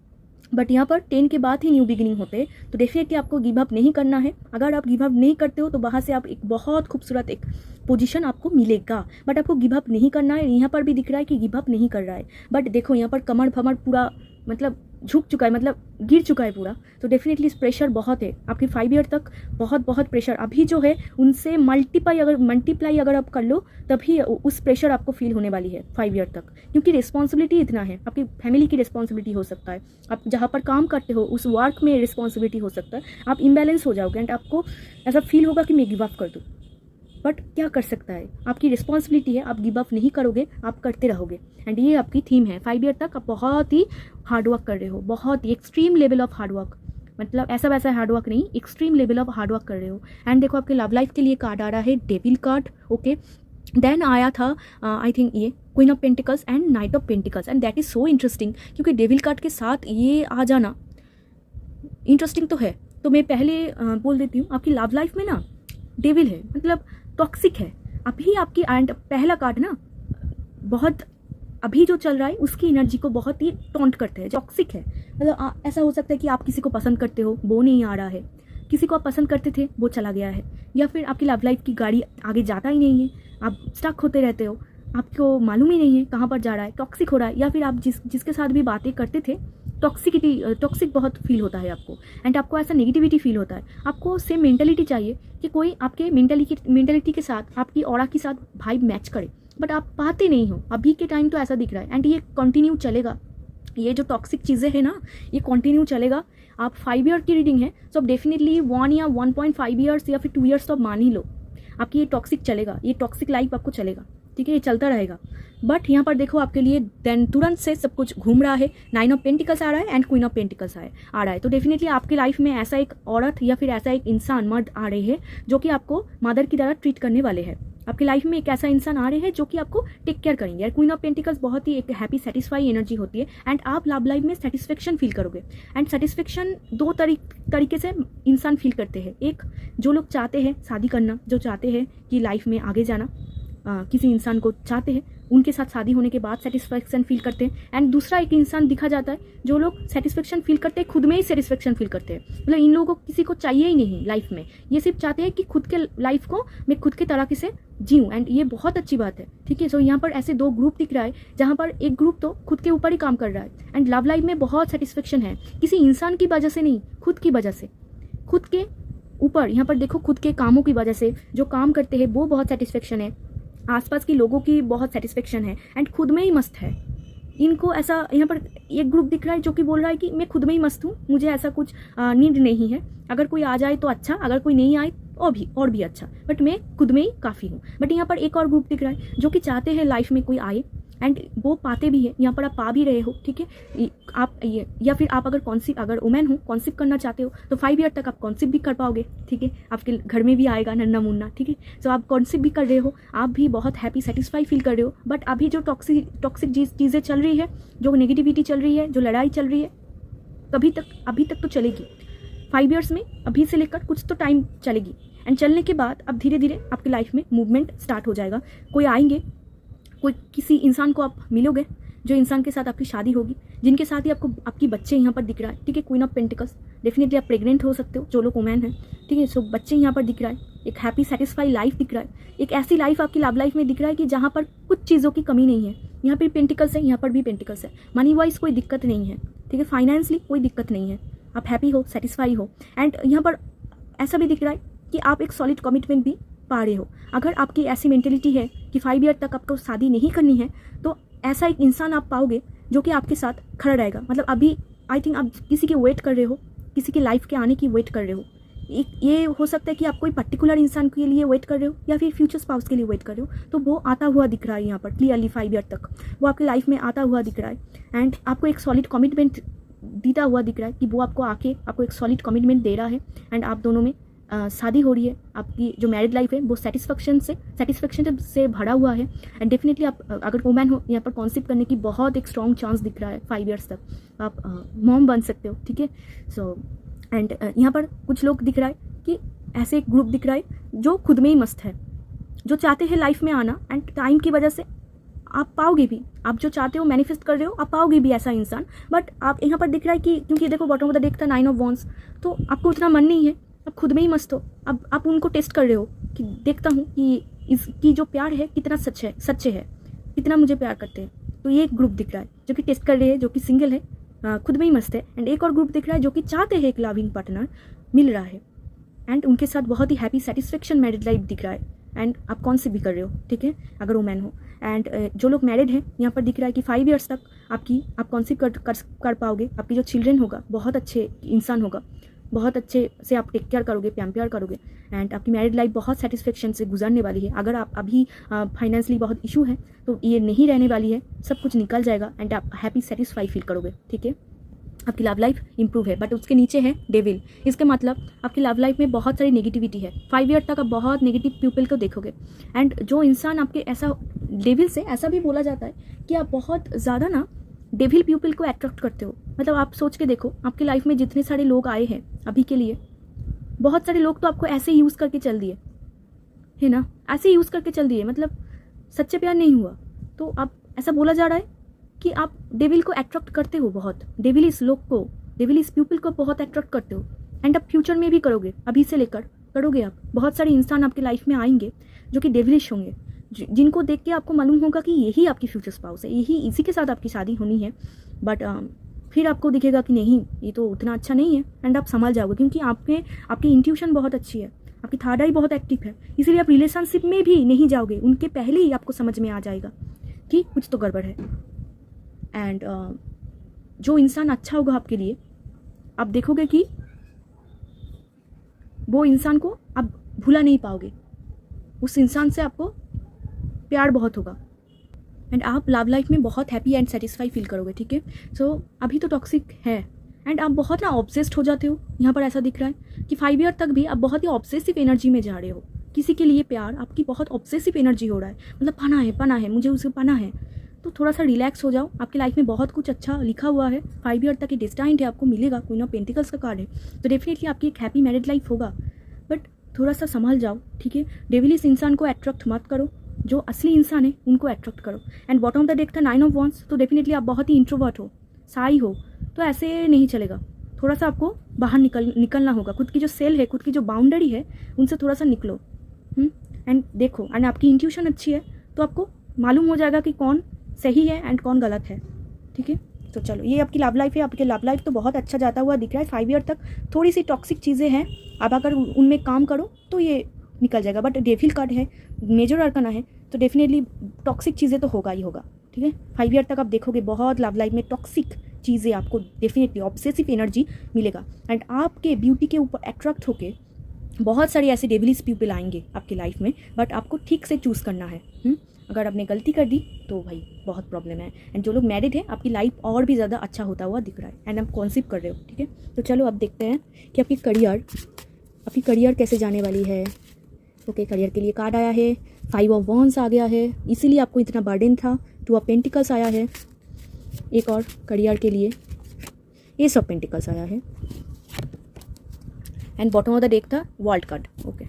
Speaker 1: बट यहाँ पर 10 के बाद ही न्यू बिगिनिंग होते हैं, तो डेफिनेटली आपको गिव अप नहीं करना है। अगर आप गिव अप नहीं करते हो तो वहाँ से आप एक बहुत खूबसूरत एक पोजीशन आपको मिलेगा, बट आपको गिव अप नहीं करना है। यहाँ पर भी दिख रहा है कि गिव अप नहीं कर रहा है, बट देखो यहाँ पर कमर फमर पूरा मतलब झुक चुका है, मतलब गिर चुका है पूरा। तो डेफिनेटली प्रेशर बहुत है आपके 5 ईयर तक, बहुत प्रेशर अभी जो है उनसे मल्टीप्लाई अगर आप कर लो तभी उस प्रेशर आपको फील होने वाली है 5 ईयर तक, क्योंकि रिस्पॉन्सिबिलिटी इतना है। आपकी फैमिली की रिस्पॉन्सिबिलिटी हो सकता है, आप जहाँ पर काम करते हो उस वर्क में रिस्पॉन्सिबिलिटी हो सकता है। आप इम्बैलेंस हो जाओगे एंड आपको ऐसा फील होगा कि मैं गिव अप कर दूँ, बट क्या कर सकता है, आपकी रिस्पॉन्सिबिलिटी है, आप गिव अप नहीं करोगे, आप करते रहोगे। एंड ये आपकी थीम है 5 ईयर तक आप बहुत ही हार्डवर्क कर रहे हो, बहुत ही एक्सट्रीम लेवल ऑफ हार्डवर्क, मतलब ऐसा वैसा हार्डवर्क नहीं, एक्सट्रीम लेवल ऑफ हार्डवर्क कर रहे हो। एंड देखो आपके लव लाइफ के लिए कार्ड आ रहा है डेविल कार्ड। ओके, देन आया था आई थिंक ये queen of pentacles and night of pentacles, and that is so interesting, क्योंकि डेविल कार्ड के साथ ये आ जाना इंटरेस्टिंग तो है। तो मैं पहले बोल देती हूँ, आपकी लव लाइफ में ना डेविल है, मतलब टॉक्सिक है अभी आपकी। एंड पहला कार्ड ना बहुत अभी जो चल रहा है उसकी एनर्जी को बहुत ही टॉन्ट करते हैं, टॉक्सिक है। मतलब ऐसा हो सकता है कि आप किसी को पसंद करते हो, वो नहीं आ रहा है, किसी को आप पसंद करते थे वो चला गया है, या फिर आपकी लव लाइफ की गाड़ी आगे जाता ही नहीं है, आप स्टक होते रहते हो, आपको मालूम ही नहीं है कहाँ पर जा रहा है, टॉक्सिक हो रहा है। या फिर आप जिसके साथ भी बातें करते थे टॉक्सिक बहुत फील होता है आपको, एंड आपको ऐसा नेगेटिविटी फील होता है। आपको सेम मेंटलिटी चाहिए कि कोई आपके मेंटलिटी के साथ आपकी ऑरा के साथ वाइब मैच करे, बट आप पाते नहीं हो। अभी के टाइम तो ऐसा दिख रहा है, एंड ये कंटिन्यू चलेगा। ये जो टॉक्सिक चीज़ें हैं ना, ये कंटिन्यू चलेगा। आप 5 ईयर की रीडिंग है, सो आप डेफिनेटली 1 या 1.5 ईयर्स या फिर 2 ईयर्स तो आप मान ही लो, आपकी ये टॉक्सिक चलेगा, ये टॉक्सिक लाइफ आपको चलेगा। ठीक है, ये चलता रहेगा। बट यहाँ पर देखो आपके लिए देन तुरंत से सब कुछ घूम रहा है, 9 ऑफ पेंटिकल्स आ रहा है एंड क्वीन ऑफ पेंटिकल्स आ रहा है। तो डेफिनेटली आपकी लाइफ में ऐसा एक औरत या फिर ऐसा एक इंसान, मर्द आ रहे हैं जो कि आपको मदर की तरह ट्रीट करने वाले हैं। आपकी लाइफ में एक ऐसा इंसान आ रहे हैं जो कि आपको टेक केयर करेंगे। क्वीन ऑफ पेंटिकल्स बहुत ही एक हैप्पी सेटिस्फाई एनर्जी होती है एंड आप लव लाइफ में सेटिस्फेक्शन फील करोगे। एंड सेटिस्फेक्शन दो तरीके से इंसान फील करते हैं। एक, जो लोग चाहते हैं शादी करना, जो चाहते हैं कि लाइफ में आगे जाना, किसी इंसान को चाहते हैं, उनके साथ शादी होने के बाद सेटिस्फेक्शन फील करते हैं। एंड दूसरा एक इंसान दिखा जाता है जो लोग सेटिस्फेक्शन फील करते हैं, खुद में ही सेटिस्फेक्शन फील करते हैं। मतलब इन लोगों को किसी को चाहिए ही नहीं लाइफ में, ये सिर्फ चाहते हैं कि खुद के लाइफ को मैं खुद के तरीके से जीऊँ। एंड ये बहुत अच्छी बात है, ठीक है। सो यहाँ पर ऐसे दो ग्रुप दिख रहा है जहाँ पर एक ग्रुप तो खुद के ऊपर ही काम कर रहा है एंड लव लाइफ में बहुत सेटिस्फेक्शन है, किसी इंसान की वजह से नहीं, खुद की वजह से, खुद के ऊपर। यहाँ पर देखो खुद के कामों की वजह से जो काम करते हैं वो बहुत सेटिस्फेक्शन है, आसपास के लोगों की बहुत सेटिस्फेक्शन है एंड खुद में ही मस्त है। इनको ऐसा, यहाँ पर एक ग्रुप दिख रहा है जो कि बोल रहा है कि मैं खुद में ही मस्त हूँ, मुझे ऐसा कुछ नीड नहीं है, अगर कोई आ जाए तो अच्छा, अगर कोई नहीं आए और भी अच्छा, बट मैं खुद में ही काफ़ी हूँ। बट यहाँ पर एक और ग्रुप दिख रहा है जो कि चाहते हैं लाइफ में कोई आए एंड वो पाते भी है, यहाँ पर आप पा भी रहे हो, ठीक है। आप ये, या फिर आप अगर वुमेन हो, कॉन्सिव करना चाहते हो तो 5 ईयर तक आप कॉन्सिव भी कर पाओगे, ठीक है। आपके घर में भी आएगा नन्ना मुन्ना, ठीक है। तो आप कॉन्सिव भी कर रहे हो, आप भी बहुत हैप्पी सेटिस्फाई फील कर रहे हो। बट अभी जो टॉक्सिक चीज़ें चल रही है, जो नेगेटिविटी चल रही है, जो लड़ाई चल रही है, अभी तक तो चलेगी। 5 ईयर्स में अभी से लेकर कुछ तो टाइम चलेगी एंड चलने के बाद अब धीरे धीरे आपकी लाइफ में मूवमेंट स्टार्ट हो जाएगा। कोई आएंगे, कोई किसी इंसान को आप मिलोगे, जो इंसान के साथ आपकी शादी होगी, जिनके साथ ही आपकी बच्चे यहाँ पर दिख रहा है, ठीक है। क्वीन ऑफ पेंटिकल्स, डेफिनेटली आप प्रेग्नेंट हो सकते हो जो लोग वुमेन हैं, ठीक है। सो बच्चे यहाँ पर दिख रहा है, एक हैप्पी सेटिस्फाई लाइफ दिख रहा है, एक ऐसी लाइफ आपकी लव लाइफ में दिख रहा है कि जहाँ पर कुछ चीज़ों की कमी नहीं है। यहाँ पर पेंटिकल्स है, यहाँ पर भी पेंटिकल्स है, मनी वाइज कोई दिक्कत नहीं है, ठीक है। फाइनेंशियली कोई दिक्कत नहीं है, आप हैप्पी हो, सेटिस्फाई हो। एंड यहाँ पर ऐसा भी दिख रहा है कि आप एक सॉलिड कमिटमेंट भी पा रहे हो। अगर आपकी ऐसी मेंटेलिटी है कि 5 ईयर तक आपको शादी नहीं करनी है, तो ऐसा एक इंसान आप पाओगे जो कि आपके साथ खड़ा रहेगा। मतलब अभी आई थिंक आप किसी की वेट कर रहे हो, किसी की लाइफ के आने की वेट कर रहे हो। ये हो सकता है कि आप कोई पर्टिकुलर इंसान के लिए वेट कर रहे हो या फिर फ्यूचर स्पाउस के लिए वेट कर रहे हो, तो वो आता हुआ दिख रहा है यहाँ पर क्लियरली। 5 ईयर तक वो आपकी लाइफ में आता हुआ दिख रहा है एंड आपको एक सॉलिड कमिटमेंट देता हुआ दिख रहा है कि वो आपको एक सॉलिड कमिटमेंट दे रहा है एंड आप दोनों में शादी हो रही है। आपकी जो मैरिड लाइफ है वो सेटिस्फेक्शन से भरा हुआ है एंड डेफिनेटली आप अगर वुमेन हो, यहाँ पर कॉन्सिव करने की बहुत एक स्ट्रॉन्ग चांस दिख रहा है। 5 ईयर्स तक आप मॉम बन सकते हो, ठीक है। सो एंड यहाँ पर कुछ लोग दिख रहा है कि ऐसे एक ग्रुप दिख रहा है जो खुद में ही मस्त है, जो चाहते हैं लाइफ में आना एंड टाइम की वजह से आप पाओगे भी, आप जो चाहते हो मैनिफेस्ट कर रहे हो, आप पाओगे भी ऐसा इंसान। बट आप यहाँ पर दिख रहा है कि क्योंकि देखो बॉटम ऑफ द डेक था 9 ऑफ वॉन्ड्स, तो आपको उतना मन नहीं है, आप खुद में ही मस्त हो। अब आप उनको टेस्ट कर रहे हो कि देखता हूँ कि इसकी जो प्यार है कितना सच्चे है, कितना मुझे प्यार करते हैं। तो ये एक ग्रुप दिख रहा है जो कि टेस्ट कर रहे हैं, जो कि सिंगल है, खुद में ही मस्त है। एंड एक और ग्रुप दिख रहा है जो कि चाहते हैं एक लविंग पार्टनर मिल रहा है एंड उनके साथ बहुत ही हैप्पी सेटिस्फेक्शन मैरिड लाइफ दिख रहा है एंड आप कौन से भी कर रहे हो, ठीक है, अगर वुमेन हो। एंड जो लोग मैरिड हैं, यहाँ पर दिख रहा है कि 5 ईयर्स तक आप कॉन्सिव कर पाओगे। आपकी जो चिल्ड्रन होगा बहुत अच्छे इंसान होगा, बहुत अच्छे से आप टेक केयर करोगे, प्यार करोगे एंड आपकी मैरिड लाइफ बहुत सेटिस्फेक्शन से गुजरने वाली है। अगर आप अभी फाइनेंशियली बहुत इशू है तो ये नहीं रहने वाली है, सब कुछ निकल जाएगा एंड आप हैप्पी सेटिस्फाई फील करोगे, ठीक है। आपकी लव लाइफ इंप्रूव है। बट उसके नीचे है डेविल, इसके मतलब आपकी लव लाइफ में बहुत सारी नेगेटिविटी है। 5 ईयर तक आप बहुत नेगेटिव पीपल को देखोगे एंड जो इंसान आपके ऐसा डेविल से, ऐसा भी बोला जाता है कि आप बहुत ज़्यादा ना डेविल पीपल को अट्रैक्ट करते हो। मतलब आप सोच के देखो, आपकी लाइफ में जितने सारे लोग आए हैं अभी के लिए, बहुत सारे लोग तो आपको ऐसे यूज़ करके चल दिए है ना, ऐसे यूज़ करके चल दिए, मतलब सच्चे प्यार नहीं हुआ। तो अब ऐसा बोला जा रहा है कि आप डेविल को अट्रैक्ट करते हो बहुत, डेविल इस लोग को, डेविल इस पीपल को बहुत अट्रैक्ट करते हो एंड आप फ्यूचर में भी करोगे, अभी से लेकर करोगे आप। बहुत सारे इंसान आपकी लाइफ में आएंगे जो कि डेविलिश होंगे, जिनको देख के आपको मालूम होगा कि यही आपकी फ्यूचर स्पाउस है, इसी के साथ आपकी शादी होनी है। बट फिर आपको दिखेगा कि नहीं, ये तो उतना अच्छा नहीं है एंड आप संभल जाओगे क्योंकि आपकी इंट्यूशन बहुत अच्छी है, आपकी थर्ड आई बहुत एक्टिव है, इसलिए आप रिलेशनशिप में भी नहीं जाओगे, उनके पहले ही आपको समझ में आ जाएगा कि कुछ तो गड़बड़ है। एंड जो इंसान अच्छा होगा आपके लिए, आप देखोगे कि वो इंसान को आप भूला नहीं पाओगे, उस इंसान से आपको प्यार बहुत होगा एंड आप लव लाइफ में बहुत हैप्पी एंड सेटिस्फाई फील करोगे, ठीक है। सो अभी तो टॉक्सिक है एंड आप बहुत ना ऑब्सेस्ड हो जाते हो। यहाँ पर ऐसा दिख रहा है कि 5 ईयर तक भी आप बहुत ही ऑब्सेसिव एनर्जी में जा रहे हो। किसी के लिए प्यार आपकी बहुत ऑब्सेसिव एनर्जी हो रहा है, मतलब पाना है, मुझे उसे पाना है। तो थोड़ा सा रिलैक्स हो जाओ, आपकी लाइफ में बहुत कुछ अच्छा लिखा हुआ है, 5 ईयर तक ये डिस्टाइंट है, आपको मिलेगा। क्वीन ऑफ पेंटिकल्स का कार्ड है, तो डेफिनेटली आपकी एक हैप्पी मैरिड लाइफ होगा, बट थोड़ा सा संभल जाओ, ठीक है। डेविलिस इंसान को अट्रैक्ट मत करो, जो असली इंसान है उनको अट्रैक्ट करो। And bottom of the deck था 9 ऑफ वॉन्ड्स, तो डेफिनेटली आप बहुत ही इंट्रोवर्ट हो, शाई हो, तो ऐसे नहीं चलेगा। थोड़ा सा आपको बाहर निकलना होगा, खुद की जो सेल है, खुद की जो बाउंड्री है, उनसे थोड़ा सा निकलो एंड देखो। एंड आपकी इंट्यूशन अच्छी है तो आपको मालूम हो जाएगा कि कौन सही है एंड कौन गलत है, ठीक है। तो चलो, ये आपकी लव लाइफ है। आपके लव लाइफ तो बहुत अच्छा जाता हुआ दिख रहा है। 5 ईयर तक थोड़ी सी टॉक्सिक चीज़ें हैं, आप अगर उनमें काम करो तो ये निकल जाएगा, बट डेविल कार्ड है, मेजर अरकाना है, तो डेफिनेटली टॉक्सिक चीज़ें तो होगा ही होगा, ठीक है। 5 ईयर तक आप देखोगे बहुत लव लाइफ में टॉक्सिक चीज़ें, आपको डेफिनेटली ऑब्सेसिव एनर्जी मिलेगा एंड आपके ब्यूटी के ऊपर अट्रैक्ट होके बहुत सारे ऐसे डेविलिस पीपल आएंगे आपकी लाइफ में, बट आपको ठीक से चूज़ करना है। अगर आपने गलती कर दी तो भाई बहुत प्रॉब्लम है। एंड जो लोग मैरिड है, आपकी लाइफ और भी ज़्यादा अच्छा होता हुआ दिख रहा है एंड आप कॉन्सिव कर रहे हो, ठीक है। तो चलो अब देखते हैं कि आपकी करियर कैसे जाने वाली है। ओके, करियर के लिए कार्ड आया है, 5 ऑफ वॉन्ड्स आ गया है, इसीलिए आपको इतना बर्डन था। 2 ऑफ पेंटिकल्स आया है, एक और करियर के लिए एस ऑफ पेंटिकल्स आया है and bottom of the deck था वर्ल्ड कार्ड। ओके,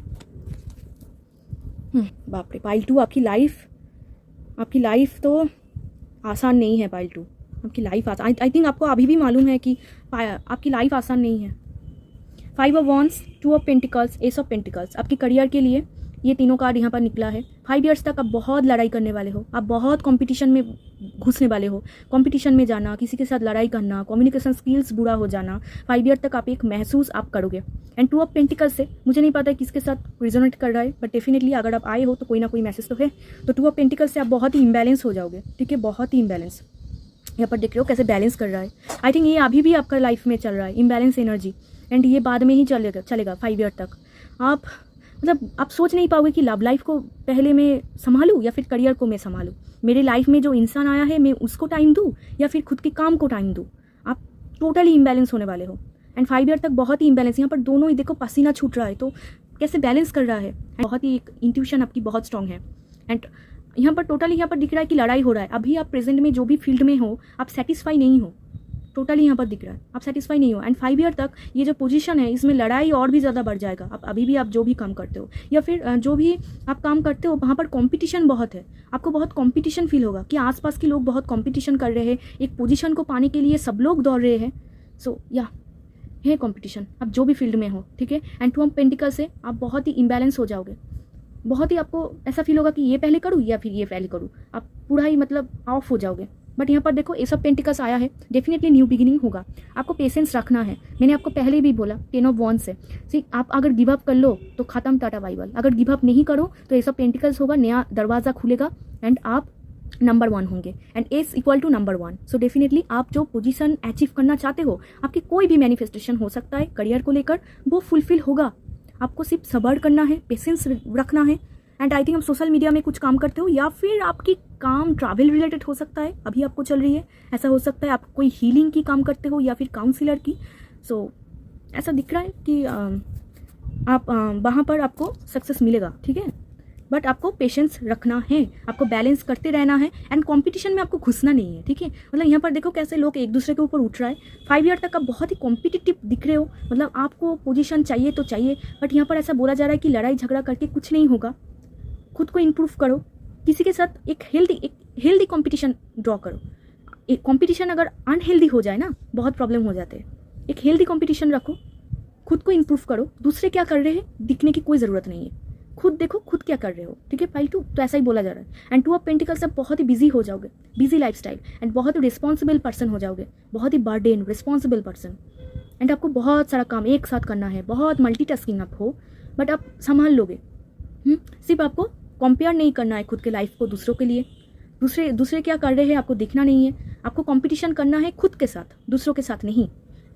Speaker 1: बाप रे, पाइल 2, आपकी लाइफ तो आसान नहीं है। पाइल 2, आपकी लाइफ आसान, आई थिंक आपको अभी भी मालूम है कि आपकी लाइफ आसान नहीं है। 5 of wands, 2 of pentacles, S of pentacles, आपकी करियर के लिए ये तीनों कार्ड यहाँ पर निकला है। 5 ईयर्स तक आप बहुत लड़ाई करने वाले हो, आप बहुत कंपटीशन में घुसने वाले हो। कंपटीशन में जाना, किसी के साथ लड़ाई करना, कम्युनिकेशन स्किल्स बुरा हो जाना, 5 ईयर तक आप एक महसूस आप करोगे। एंड 2 ऑफ पेंटिकल्स से मुझे नहीं पता किसके साथ रिजोनेट कर रहा है, बट डेफिनेटली अगर आप आए हो तो कोई ना कोई मैसेज तो है। तो 2 ऑफ पेंटिकल्स से आप बहुत ही इम्बैलेंस हो जाओगे, ठीक है, बहुत ही इम्बैलेंस। यहाँ पर देख रहे हो कैसे बैलेंस कर रहा है। आई थिंक ये अभी भी आपका लाइफ में चल रहा है, इम्बैलेंस एनर्जी, एंड ये बाद में ही चलेगा 5 ईयर तक। आप सोच नहीं पाओगे कि लव लाइफ को पहले मैं संभालूँ या फिर करियर को मैं संभालूँ। मेरे लाइफ में जो इंसान आया है मैं उसको टाइम दूँ या फिर खुद के काम को टाइम दूँ। आप टोटली इम्बैलेंस होने वाले हो एंड 5 ईयर तक बहुत ही इम्बैलेंस। यहाँ पर दोनों ही देखो पसीना छूट रहा है, तो कैसे बैलेंस कर रहा है। बहुत ही एक इंट्यूशन आपकी बहुत स्ट्रांग है एंड यहाँ पर टोटली यहाँ पर दिख रहा है कि लड़ाई हो रहा है। अभी आप प्रेजेंट में जो भी फील्ड में हो आप सेटिस्फाई नहीं हो, टोटली यहाँ पर दिख रहा है आप सेटिस्फाई नहीं हो। एंड 5 ईयर तक ये जो पोजीशन है इसमें लड़ाई और भी ज़्यादा बढ़ जाएगा। आप अभी भी आप जो भी काम करते हो या फिर जो भी आप काम करते हो वहाँ पर कंपटीशन बहुत है, आपको बहुत कंपटीशन फील होगा कि आसपास के लोग बहुत कंपटीशन कर रहे हैं, एक पोजीशन को पाने के लिए सब लोग दौड़ रहे हैं। सो या है कंपटीशन, आप जो भी फील्ड में हो, ठीक है। एंड 2 ऑफ पेंटिकल से आप बहुत ही इम्बैलेंस हो जाओगे, बहुत ही आपको ऐसा फील होगा कि ये पहले करूँ या फिर ये पहले करूँ, आप पूरा ही मतलब ऑफ हो जाओगे। बट यहाँ पर देखो एस ऑफ पेंटिकल्स आया है, डेफिनेटली न्यू बिगिनिंग होगा। आपको पेशेंस रखना है, मैंने आपको पहले भी बोला 10 ऑफ वॉन्ड्स है। सी आप अगर गिव अप कर लो तो खत्म, टाटा बाय बाय। अगर गिव अप नहीं करो तो एस ऑफ पेंटिकल्स होगा, नया दरवाज़ा खुलेगा एंड आप नंबर 1 होंगे and S equal to number 1। So definitely आप जो पोजीशन अचीव करना चाहते हो, आपकी कोई भी मैनिफेस्टेशन हो सकता है करियर को लेकर, वो फुलफिल होगा। आपको सिर्फ सब्र करना है, पेशेंस रखना है। एंड आई थिंक आप सोशल मीडिया में कुछ काम करते हो या फिर आपकी काम ट्रैवल रिलेटेड हो सकता है, अभी आपको चल रही है, ऐसा हो सकता है आप कोई हीलिंग की काम करते हो या फिर काउंसिलर की। सो ऐसा दिख रहा है कि आप वहाँ पर आपको सक्सेस मिलेगा, ठीक है। बट आपको पेशेंस रखना है, आपको बैलेंस करते रहना है एंड कंपटीशन में आपको घुसना नहीं है, ठीक है। मतलब यहाँ पर देखो कैसे लोग एक दूसरे के ऊपर उठ रहा है। 5 ईयर तक आप बहुत ही कॉम्पिटिटिव दिख रहे हो, मतलब आपको पोजीशन चाहिए तो चाहिए, बट यहाँ पर ऐसा बोला जा रहा है कि लड़ाई झगड़ा करके कुछ नहीं होगा। खुद को इम्प्रूव करो, किसी के साथ एक हेल्दी कंपटीशन ड्रॉ करो। एक कंपटीशन अगर अनहेल्दी हो जाए ना, बहुत प्रॉब्लम हो जाते हैं। एक हेल्दी कंपटीशन रखो, खुद को इम्प्रूव करो। दूसरे क्या कर रहे हैं दिखने की कोई ज़रूरत नहीं है, खुद देखो खुद क्या कर रहे हो, ठीक है। पाइल 2 तो ऐसा ही बोला जा रहा है। एंड 2 ऑफ पेंटिकल्स से बहुत ही बिजी हो जाओगे, बिजी लाइफस्टाइल एंड बहुत ही रिस्पॉन्सिबल पर्सन हो जाओगे, बहुत ही बर्डन रिस्पॉन्सिबल पर्सन। एंड आपको बहुत सारा काम एक साथ करना है, बहुत मल्टीटास्किंग आप हो, बट आप संभाल लोगे। सिर्फ आपको कंपेयर नहीं करना है खुद के लाइफ को दूसरों के लिए। दूसरे क्या कर रहे हैं आपको देखना नहीं है, आपको कंपटीशन करना है खुद के साथ, दूसरों के साथ नहीं।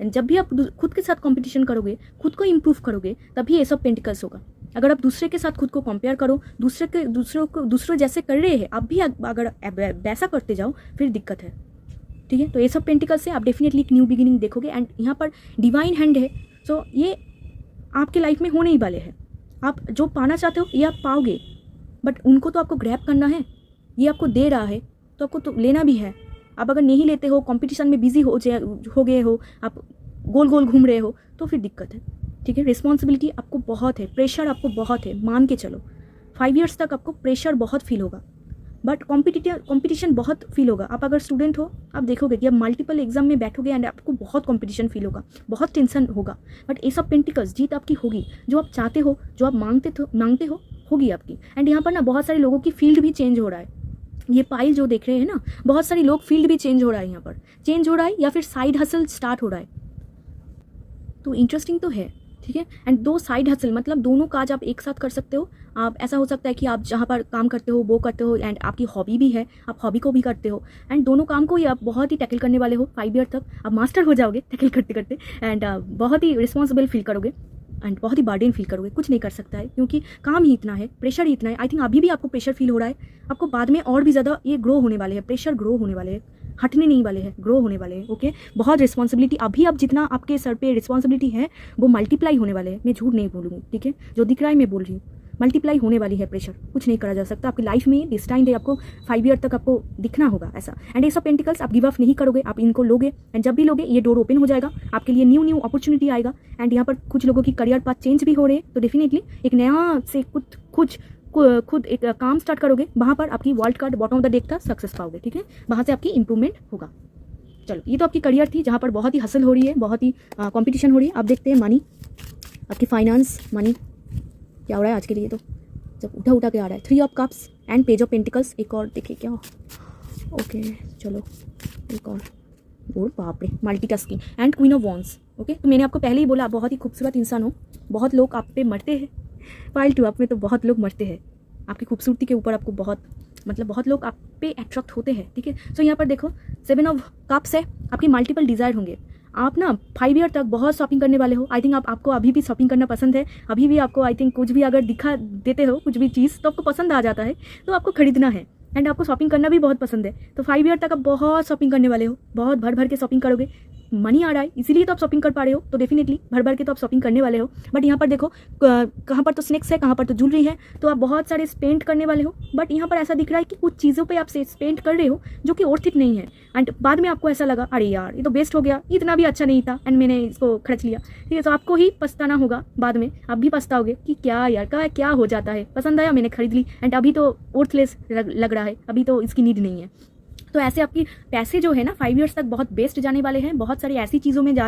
Speaker 1: एंड जब भी आप खुद के साथ कंपटीशन करोगे, खुद को इम्प्रूव करोगे, तभी एस ऑफ पेंटिकल्स होगा। अगर आप दूसरे के साथ खुद को कंपेयर करो, दूसरों जैसे कर रहे हैं आप भी, अगर वैसा करते जाओ फिर दिक्कत है, ठीक है। तो एस ऑफ पेंटिकल्स से आप डेफिनेटली एक न्यू बिगिनिंग देखोगे एंड यहाँ पर डिवाइन हैंड है, सो ये आपके लाइफ में होने ही वाले हैं। आप जो पाना चाहते हो ये आप पाओगे, बट उनको तो आपको ग्रैब करना है। ये आपको दे रहा है तो आपको तो लेना भी है। आप अगर नहीं लेते हो, कंपटीशन में बिजी हो गए हो, आप गोल गोल घूम रहे हो, तो फिर दिक्कत है, ठीक है। रिस्पॉन्सिबिलिटी आपको बहुत है, प्रेशर आपको बहुत है, मान के चलो 5 इयर्स तक आपको प्रेशर बहुत फील होगा, बट कंपटीशन बहुत फील होगा। आप अगर स्टूडेंट हो, आप देखोगे कि आप मल्टीपल एग्जाम में बैठोगे एंड आपको बहुत कंपटीशन फील होगा, बहुत टेंशन होगा, बट एस ऑफ पेंटिकल्स जीत आपकी होगी। जो आप चाहते हो, जो आप मांगते हो होगी आपकी। एंड यहाँ पर ना बहुत सारे लोगों की फील्ड भी चेंज हो रहा है। ये पाइल जो देख रहे हैं ना, बहुत सारे लोग फील्ड भी चेंज हो रहा है, यहाँ पर चेंज हो रहा है या फिर साइड हसल स्टार्ट हो रहा है। तो इंटरेस्टिंग तो है, ठीक है। एंड 2 साइड हसल मतलब दोनों काज आप एक साथ कर सकते हो। आप ऐसा हो सकता है कि आप जहाँ पर काम करते हो वो करते हो एंड आपकी हॉबी भी है, आप हॉबी को भी करते हो एंड दोनों काम को ही आप बहुत ही टैकल करने वाले हो। 5 ईयर तक आप मास्टर हो जाओगे टैकल करते करते एंड बहुत ही रिस्पॉन्सिबल फील करोगे एंड बहुत ही बर्डन फील करोगे। कुछ नहीं कर सकता है क्योंकि काम ही इतना है, प्रेशर ही इतना है। आई थिंक अभी भी आपको प्रेशर फील हो रहा है, आपको बाद में और भी ज़्यादा ये ग्रो होने वाले हैं, प्रेशर ग्रो होने वाले हैं, हटने नहीं वाले हैं, ग्रो होने वाले हैं। ओके, बहुत रिस्पॉन्सिबिलिटी अभी आप जितना आपके सर पे रिस्पॉन्सिबिलिटी है वो मल्टीप्लाई होने वाले हैं। मैं झूठ नहीं बोलूँगी, ठीक है, जो दिख रहा है मैं बोल रही हूँ, मल्टीप्लाई होने वाली है प्रेशर। कुछ नहीं करा जा सकता आपकी लाइफ में दिस टाइम डे, आपको 5 ईयर तक आपको दिखना होगा ऐसा। एंड एस ऑफ पेंटिकल्स आप गिव अप नहीं करोगे, आप इनको लोगे एंड जब भी लोगे ये डोर ओपन हो जाएगा, आपके लिए न्यू अपॉर्चुनिटी आएगा। एंड यहाँ पर कुछ लोगों की करियर पाथ चेंज भी हो रहे हैं, तो डेफिनेटली एक नया से खुद एक काम स्टार्ट करोगे, वहाँ पर आपकी world card bottom of the deck था, सक्सेस पाओगे, ठीक है, वहाँ से आपकी इंप्रूवमेंट होगा। चलो, ये तो आपकी करियर थी जहाँ पर बहुत ही हसल हो रही है, बहुत ही कंपटीशन हो रही है। आप देखते हैं मनी, आपकी फाइनेंस, मनी क्या हो रहा है आज के लिए, तो जब उठा के आ रहा है 3 of cups and page of pentacles. एक और देखिए क्या, ओके चलो एक और बाप रे, multitasking and queen of wands. Okay, तो मैंने आपको पहले ही बोला आप बहुत ही खूबसूरत इंसान हो, बहुत लोग आप पे मरते हैं, पाइल 2 आप में तो बहुत लोग मरते हैं आपकी खूबसूरती के ऊपर, आपको बहुत लोग आप पे अट्रैक्ट होते हैं, ठीक है। सो यहाँ पर देखो 7 ऑफ कप्स है, आपकी मल्टीपल डिज़ायर होंगे। आप ना 5 ईयर तक बहुत शॉपिंग करने वाले हो। आई थिंक आपको अभी भी शॉपिंग करना पसंद है, अभी भी आपको आई थिंक कुछ भी अगर दिखा देते हो, कुछ भी चीज़ तो आपको पसंद आ जाता है, तो आपको खरीदना है एंड आपको शॉपिंग करना भी बहुत पसंद है। तो 5 ईयर तक आप बहुत शॉपिंग करने वाले हो, बहुत भर के शॉपिंग करोगे, मनी आ रहा है इसीलिए तो आप शॉपिंग कर पा रहे हो, तो डेफिनेटली भर के तो आप शॉपिंग करने वाले हो। बट यहाँ पर देखो कहाँ पर तो स्नैक्स है, कहाँ पर तो ज्वेलरी है, तो आप बहुत सारे स्पेंड करने वाले हो। बट यहाँ पर ऐसा दिख रहा है कि कुछ चीज़ों पे आप स्पेंड कर रहे हो जो कि वर्थ इट नहीं है एंड बाद में आपको ऐसा लगा अरे यार ये तो वेस्ट हो गया, इतना भी अच्छा नहीं था एंड मैंने इसको खर्च लिया, ठीक है। तो आपको ही पछताना होगा, बाद में आप भी पछताओगे कि क्या यार क्या हो जाता है, पसंद आया मैंने खरीद ली एंड अभी तो वर्थलेस लग रहा है, अभी तो इसकी नीड नहीं है। तो ऐसे आपकी पैसे जो है ना 5 इयर्स तक बहुत बेस्ट जाने वाले हैं, बहुत सारी ऐसी चीज़ों में जा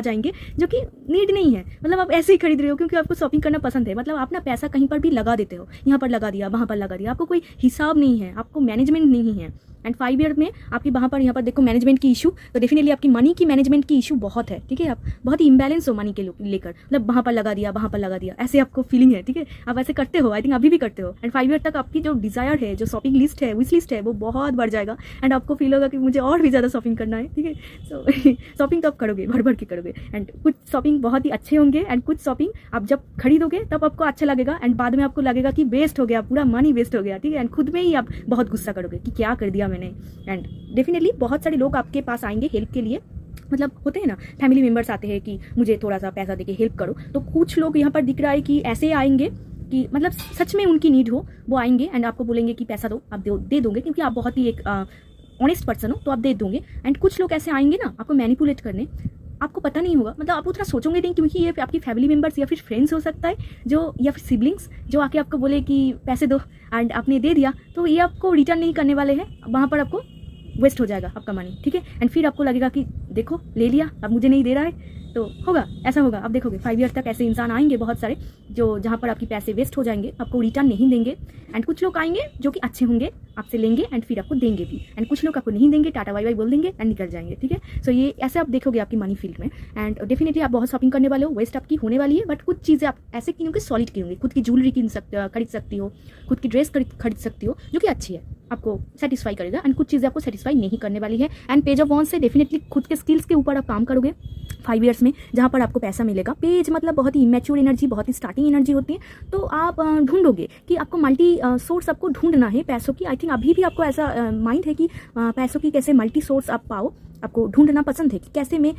Speaker 1: जाएंगे जो कि नीड नहीं है, मतलब आप ऐसे ही खरीद रहे हो क्योंकि आपको शॉपिंग करना पसंद है। मतलब आप ना पैसा कहीं पर भी लगा देते हो, यहाँ पर लगा दिया, वहाँ पर लगा दिया, आपको कोई हिसाब नहीं है, आपको मैनेजमेंट नहीं है। एंड 5 ईयर में आपकी वहाँ पर यहाँ पर देखो मैनेजमेंट की इशू, तो डेफिनेटली आपकी मनी की मैनेजमेंट की इशू बहुत है, ठीक है। आप बहुत ही इम्बैलेंस हो मनी के लेकर, मतलब वहाँ पर लगा दिया, वहाँ पर लगा दिया, ऐसे आपको फीलिंग है, ठीक है। आप ऐसे करते हो, आई थिंक अभी भी करते हो। एंड 5 ईयर तक आपकी जो डिज़ायर है, जो शॉपिंग लिस्ट है, विश लिस्ट है, वो बहुत बढ़ जाएगा एंड आपको फील होगा कि मुझे और भी ज़्यादा शॉपिंग करना है, ठीक है। सो शॉपिंग तो आप करोगे, भर के करोगे एंड कुछ शॉपिंग बहुत ही अच्छे होंगे एंड कुछ शॉपिंग आप जब खरीदोगे तब आपको अच्छा लगेगा एंड बाद में आपको लगेगा कि वेस्ट हो गया, पूरा मनी वेस्ट हो गया, ठीक है। एंड खुद में ही आप बहुत गुस्सा करोगे कि क्या कर दिया मैंने। एंड डेफिनेटली बहुत सारे लोग आपके पास आएंगे हेल्प के लिए, मतलब होते हैं ना फैमिली मेम्बर्स आते हैं कि मुझे थोड़ा सा पैसा देके हेल्प करो, तो कुछ लोग यहाँ पर दिख रहा है कि ऐसे आएंगे कि मतलब सच में उनकी नीड हो, वो आएंगे एंड आपको बोलेंगे कि पैसा दो, आप दे दोगे क्योंकि आप बहुत ही एक ऑनेस्ट पर्सन हो, तो आप दे दोगे। एंड कुछ लोग ऐसे आएंगे ना आपको मैनिपुलेट करने, आपको पता नहीं होगा, मतलब आप उतना सोचोगे नहीं क्योंकि ये आपकी फैमिली मेम्बर्स या फिर फ्रेंड्स हो सकता है जो, या फिर सिबलिंग्स जो आके आपको बोले कि पैसे दो एंड आपने दे दिया, तो ये आपको रिटर्न नहीं करने वाले हैं, वहाँ पर आपको वेस्ट हो जाएगा आपका मनी, ठीक है। एंड फिर आपको लगेगा कि देखो ले लिया, अब मुझे नहीं दे रहा है, तो होगा ऐसा होगा। आप देखोगे 5 ईयर तक ऐसे इंसान आएंगे बहुत सारे जो जहाँ पर आपकी पैसे वेस्ट हो जाएंगे, आपको रिटर्न नहीं देंगे। एंड कुछ लोग आएंगे जो कि अच्छे होंगे, आपसे लेंगे एंड फिर आपको देंगे भी, एंड कुछ लोग आपको नहीं देंगे, टाटा बाय बाय बोल देंगे एंड निकल जाएंगे, ठीक है। सो ये ऐसे आप देखोगे आपकी मनी फील्ड में। एंड डेफिनेटली आप बहुत शॉपिंग करने वाले हो, वेस्ट आपकी होने वाली है, बट कुछ चीज़ें आप ऐसे किनोगे सॉलिड किनोगे, खुद की ज्वेलरी खरीद सकती हो, खुद की ड्रेस खरीद सकती हो जो कि अच्छी है, आपको सेटिस्फाई करेगा एंड कुछ चीज़ें आपको सेटिस्फाई नहीं करने वाली है। एंड पेज ऑफ वॉन्स से डेफिनेटली खुद के स्किल्स के ऊपर आप काम करोगे 5 ईयर्स में, जहाँ पर आपको पैसा मिलेगा। पेज मतलब बहुत ही इमेच्योर एनर्जी, बहुत ही स्टार्टिंग एनर्जी होती है, तो आप ढूंढोगे कि आपको मल्टी सोर्स आपको ढूंढना है पैसों की। आई थिंक अभी भी आपको ऐसा माइंड है कि पैसों की कैसे मल्टी सोर्स आप पाओ, आपको ढूंढना पसंद है कि कैसे मैं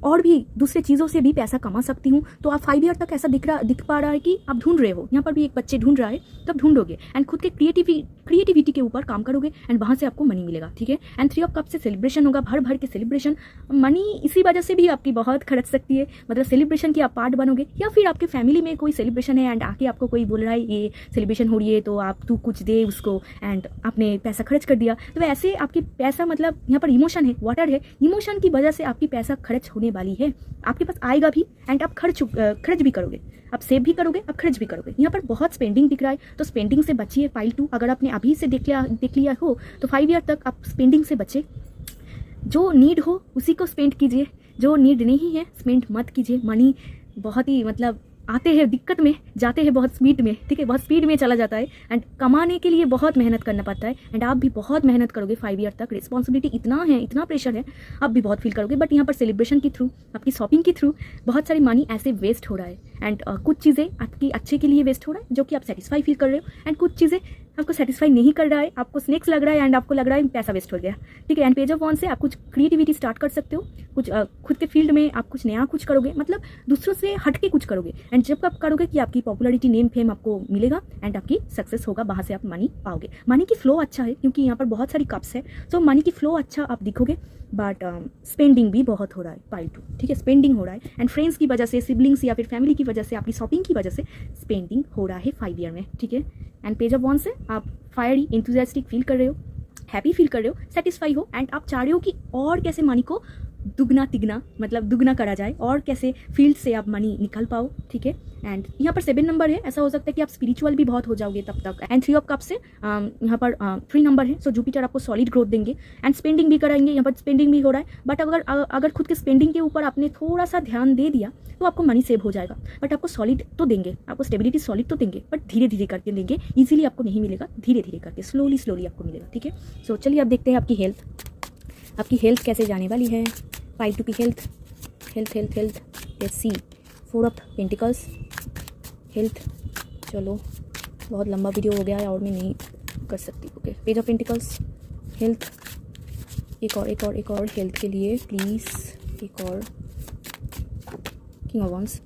Speaker 1: और भी दूसरे चीज़ों से भी पैसा कमा सकती हूँ। तो आप 5 ईयर तक ऐसा दिख पा रहा है कि आप ढूंढ रहे हो। यहाँ पर भी एक बच्चे ढूंढ रहा है, तब ढूंढोगे एंड खुद के क्रिएटिविटी के ऊपर काम करोगे एंड वहाँ से आपको मनी मिलेगा, ठीक है। एंड 3 ऑफ कप से सेलिब्रेशन होगा, भर भर के सेलिब्रेशन। मनी इसी वजह से भी आपकी बहुत खर्च सकती है, मतलब सेलिब्रेशन की आप पार्ट बनोगे, या फिर आपके फैमिली में कोई सेलिब्रेशन है एंड आके आपको कोई बोल रहा है ये सेलिब्रेशन हो रही है तो आप तू कुछ दे उसको, एंड आपने पैसा खर्च कर दिया। तो ऐसे आपकी पैसा, मतलब यहाँ पर इमोशन है, वाटर है, इमोशन की वजह से आपकी पैसा खर्च होने वाली है। आपके पास आएगा भी एंड आप खर्च भी करोगे, आप सेव भी करोगे, आप खर्च भी करोगे। यहाँ पर बहुत स्पेंडिंग दिख रहा है, तो स्पेंडिंग से बचिए। पाइल 2 अगर आपने अभी से देख लिया हो तो 5 ईयर तक आप स्पेंडिंग से बचे। जो नीड हो उसी को स्पेंड कीजिए, जो नीड नहीं है स्पेंड मत कीजिए। मनी बहुत ही मतलब आते हैं दिक्कत में, जाते हैं बहुत स्पीड में, ठीक है, बहुत स्पीड में चला जाता है एंड कमाने के लिए बहुत मेहनत करना पड़ता है। एंड आप भी बहुत मेहनत करोगे 5 ईयर तक, रिस्पॉन्सिबिलिटी इतना है, इतना प्रेशर है, आप भी बहुत फील करोगे। बट यहाँ पर सेलिब्रेशन के थ्रू, आपकी शॉपिंग के थ्रू बहुत सारी मनी ऐसे वेस्ट हो रहा है एंड कुछ चीज़ें आपकी अच्छे के लिए वेस्ट हो रहा है जो कि आप सेटिस्फाई फील कर रहे हो, एंड कुछ चीज़ें आपको सेटिस्फाई नहीं कर रहा है, आपको स्नेक्स लग रहा है एंड आपको लग रहा है पैसा वेस्ट हो गया, ठीक है। एंड पेज ऑफ वॉन्स से आप कुछ क्रिएटिविटी स्टार्ट कर सकते हो, कुछ खुद के फील्ड में आप कुछ नया कुछ करोगे, मतलब दूसरों से हट के कुछ करोगे। एंड जब आप करोगे कि आपकी पॉपुलरिटी, नेम, फेम आपको मिलेगा एंड आपकी सक्सेस होगा, वहाँ से आप मनी पाओगे। मनी की फ्लो अच्छा है क्योंकि यहाँ पर बहुत सारी कप्स है, सो मनी की फ्लो अच्छा आप दिखोगे। बट स्पेंडिंग भी बहुत हो रहा है, पाइल 2, ठीक है, स्पेंडिंग हो रहा है एंड फ्रेंड्स की वजह से, सिबलिंग्स या फिर फैमिली की वजह से, आपकी शॉपिंग की वजह से स्पेंडिंग हो रहा है 5 ईयर में, ठीक है। एंड पेज ऑफ वॉन्स से आप फायरी, एंथुसियास्टिक फील कर रहे हो, हैप्पी फील कर रहे हो, सेटिस्फाई हो एंड आप चाह रहे हो कि और कैसे मनी को दुगना तिगना, मतलब दुगना करा जाए, और कैसे फील्ड से आप मनी निकाल पाओ, ठीक है। एंड यहाँ पर 7 नंबर है, ऐसा हो सकता है कि आप स्पिरिचुअल भी बहुत हो जाओगे तब तक। एंड 3 ऑफ कप से यहाँ पर 3 नंबर है, सो जुपिटर आपको सॉलिड ग्रोथ देंगे एंड स्पेंडिंग भी कराएंगे। यहाँ पर स्पेंडिंग भी हो रहा है, बट अगर खुद के स्पेंडिंग के ऊपर आपने थोड़ा सा ध्यान दे दिया तो आपको मनी सेव हो जाएगा। बट आपको सॉलिड तो देंगे, आपको स्टेबिलिटी सॉलिड तो देंगे, बट धीरे धीरे करके देंगे, ईजिली आपको नहीं मिलेगा, धीरे धीरे करके स्लोली आपको मिलेगा, ठीक है। सो चलिए अब देखते हैं आपकी हेल्थ कैसे जाने वाली है। 5 2 की health, let's see. 4 of pentacles, health. चलो बहुत लंबा वीडियो हो गया है और मैं नहीं कर सकती, okay. Page of pentacles, health, एक और हेल्थ के लिए प्लीज़, एक और। King of wands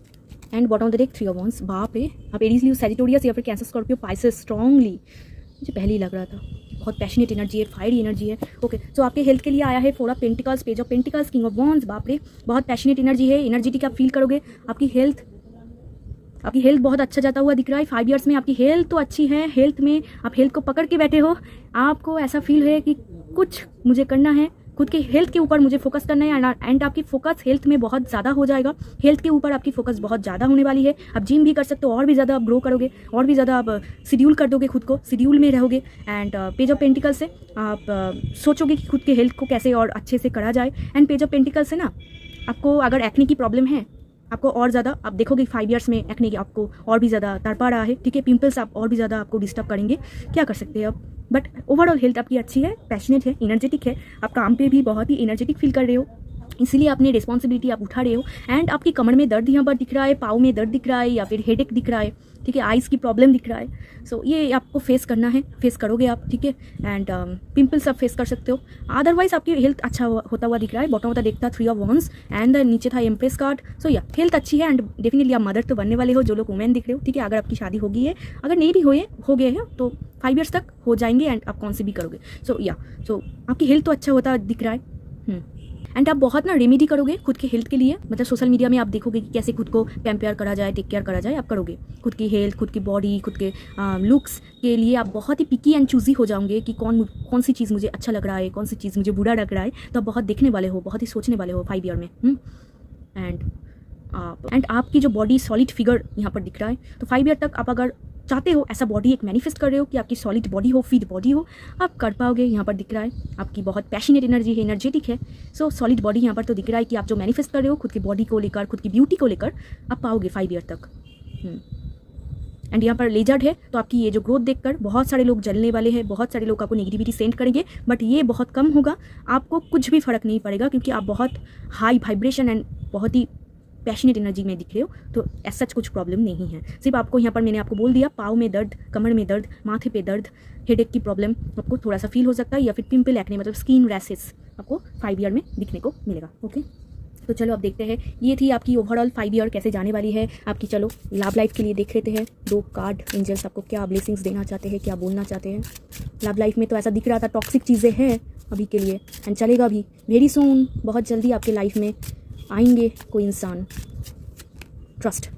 Speaker 1: and bottom of the deck 3 of wands. बाप रे, आप एरीज लियो, सैजिटेरियस या फिर कैंसर, स्कॉर्पियो, पाइसेस स्ट्रांगली, मुझे पहले ही लग रहा था, बहुत पैशनेट एनर्जी है, फायरी एनर्जी है, ओके। सो आपके हेल्थ के लिए आया है 4 of pentacles, page of pentacles, king of wands. बाप रे, बहुत पैशनेट एनर्जी है, एनर्जेटिक आप फील करोगे। आपकी हेल्थ बहुत अच्छा जाता हुआ दिख रहा है 5 ईयर्स में। आपकी हेल्थ तो अच्छी है, हेल्थ में आप हेल्थ को पकड़ के बैठे हो, आपको ऐसा फील है कि कुछ मुझे करना है, खुद के हेल्थ के ऊपर मुझे फोकस करना है एंड आपकी फोकस हेल्थ में बहुत ज़्यादा हो जाएगा। हेल्थ के ऊपर आपकी फोकस बहुत ज़्यादा होने वाली है। आप जिम भी कर सकते हो, और भी ज़्यादा आप ग्रो करोगे, और भी ज़्यादा आप शेड्यूल कर दोगे, खुद को शेड्यूल में रहोगे। एंड पेज ऑफ पेंटिकल से आप सोचोगे कि खुद के हेल्थ को कैसे और अच्छे से करा जाए। एंड पेज ऑफ पेंटिकल से ना, आपको अगर एक्ने की प्रॉब्लम है, आपको और ज़्यादा आप देखोगे 5 ईयर्स में एक्ने की आपको और भी ज़्यादा तड़पा रहा है, ठीक है। पिंपल्स आप और भी ज़्यादा आपको डिस्टर्ब करेंगे, क्या कर सकते हैं अब। बट ओवरऑल हेल्थ आपकी अच्छी है, पैशनेट है, एनर्जेटिक है, आप काम पे भी बहुत ही एनर्जेटिक फील कर रहे हो, इसीलिए अपनी रिस्पॉन्सिबिलिटी आप उठा रहे हो। एंड आपकी कमर में दर्द यहाँ पर दिख रहा है, पाँव में दर्द दिख रहा है, या फिर हेडेक दिख रहा है, ठीक है, आइज़ की प्रॉब्लम दिख रहा है। सो ये आपको फेस करना है, फेस करोगे आप, ठीक है। एंड पिंपल्स आप फेस कर सकते हो, अदरवाइज आपकी हेल्थ अच्छा होता हुआ दिख रहा है। बॉटम होता देखता 3 ऑफ वॉन्ड्स एंड नीचे था एम्प्रेस कार्ड। सो या हेल्थ अच्छी है एंड डेफिनेटली आप मदर तो बनने वाले हो, जो लोग वुमेन दिख रहे हो, ठीक है। अगर आपकी शादी हो गई है, अगर नहीं भी हो गए हैं तो 5 ईयर्स तक हो जाएंगे एंड आप कौन सी भी करोगे। सो आपकी हेल्थ तो अच्छा होता दिख रहा है। एंड आप बहुत ना रेमेडी करोगे खुद के हेल्थ के लिए, मतलब सोशल मीडिया में आप देखोगे कि कैसे खुद को पैम्पेयर करा जाए, टेक केयर करा जाए, आप करोगे। खुद की हेल्थ, खुद की बॉडी, खुद के लुक्स के लिए आप बहुत ही पिकी एंड चूजी हो जाओगे कि कौन सी चीज़ मुझे अच्छा लग रहा है, कौन सी चीज़ मुझे बुरा लग रहा है। तो आप बहुत देखने वाले हो, बहुत ही सोचने वाले हो 5 ईयर में। एंड आपकी जो बॉडी सॉलिड फिगर यहाँ पर दिख रहा है, तो 5 ईयर तक आप अगर चाहते हो ऐसा बॉडी एक मैनिफेस्ट कर रहे हो कि आपकी सॉलिड बॉडी हो, फिट बॉडी हो, आप कर पाओगे। यहाँ पर दिख रहा है आपकी बहुत पैशनेट एनर्जी है, एनर्जेटिक है। सो सॉलिड बॉडी यहाँ पर तो दिख रहा है कि आप जो मैनिफेस्ट कर रहे हो खुद की बॉडी को लेकर, खुद की ब्यूटी को लेकर, आप पाओगे 5 ईयर तक। एंड यहाँ पर लेजर्ड है, तो आपकी ये जो ग्रोथ देखकर बहुत सारे लोग जलने वाले हैं, बहुत सारे लोग आपको नेगेटिविटी सेंड करेंगे, बट ये बहुत कम होगा, आपको कुछ भी फ़र्क नहीं पड़ेगा क्योंकि आप बहुत हाई वाइब्रेशन एंड बहुत ही पैशनेट एनर्जी में दिख रहे हो, तो ऐसा कुछ प्रॉब्लम नहीं है। सिर्फ आपको यहाँ पर मैंने आपको बोल दिया, पाँव में दर्द, कमर में दर्द, माथे पे दर्द, हेडेक की प्रॉब्लम आपको थोड़ा सा फील हो सकता है, या फिर पिंपल एक्ने मतलब स्किन रैशेस आपको 5 ईयर में दिखने को मिलेगा। ओके, तो चलो अब देखते हैं, ये थी आपकी ओवरऑल 5 ईयर कैसे जाने वाली है आपकी। चलो लव लाइफ के लिए देख लेते हैं 2 कार्ड एंजल्स आपको क्या ब्लेसिंग्स देना चाहते हैं, क्या बोलना चाहते हैं। लव लाइफ में तो ऐसा दिख रहा था टॉक्सिक चीज़ें हैं अभी के लिए एंड चलेगा भी, वेरी सून, बहुत जल्दी आपके लाइफ में आएंगे कोई इंसान। Trust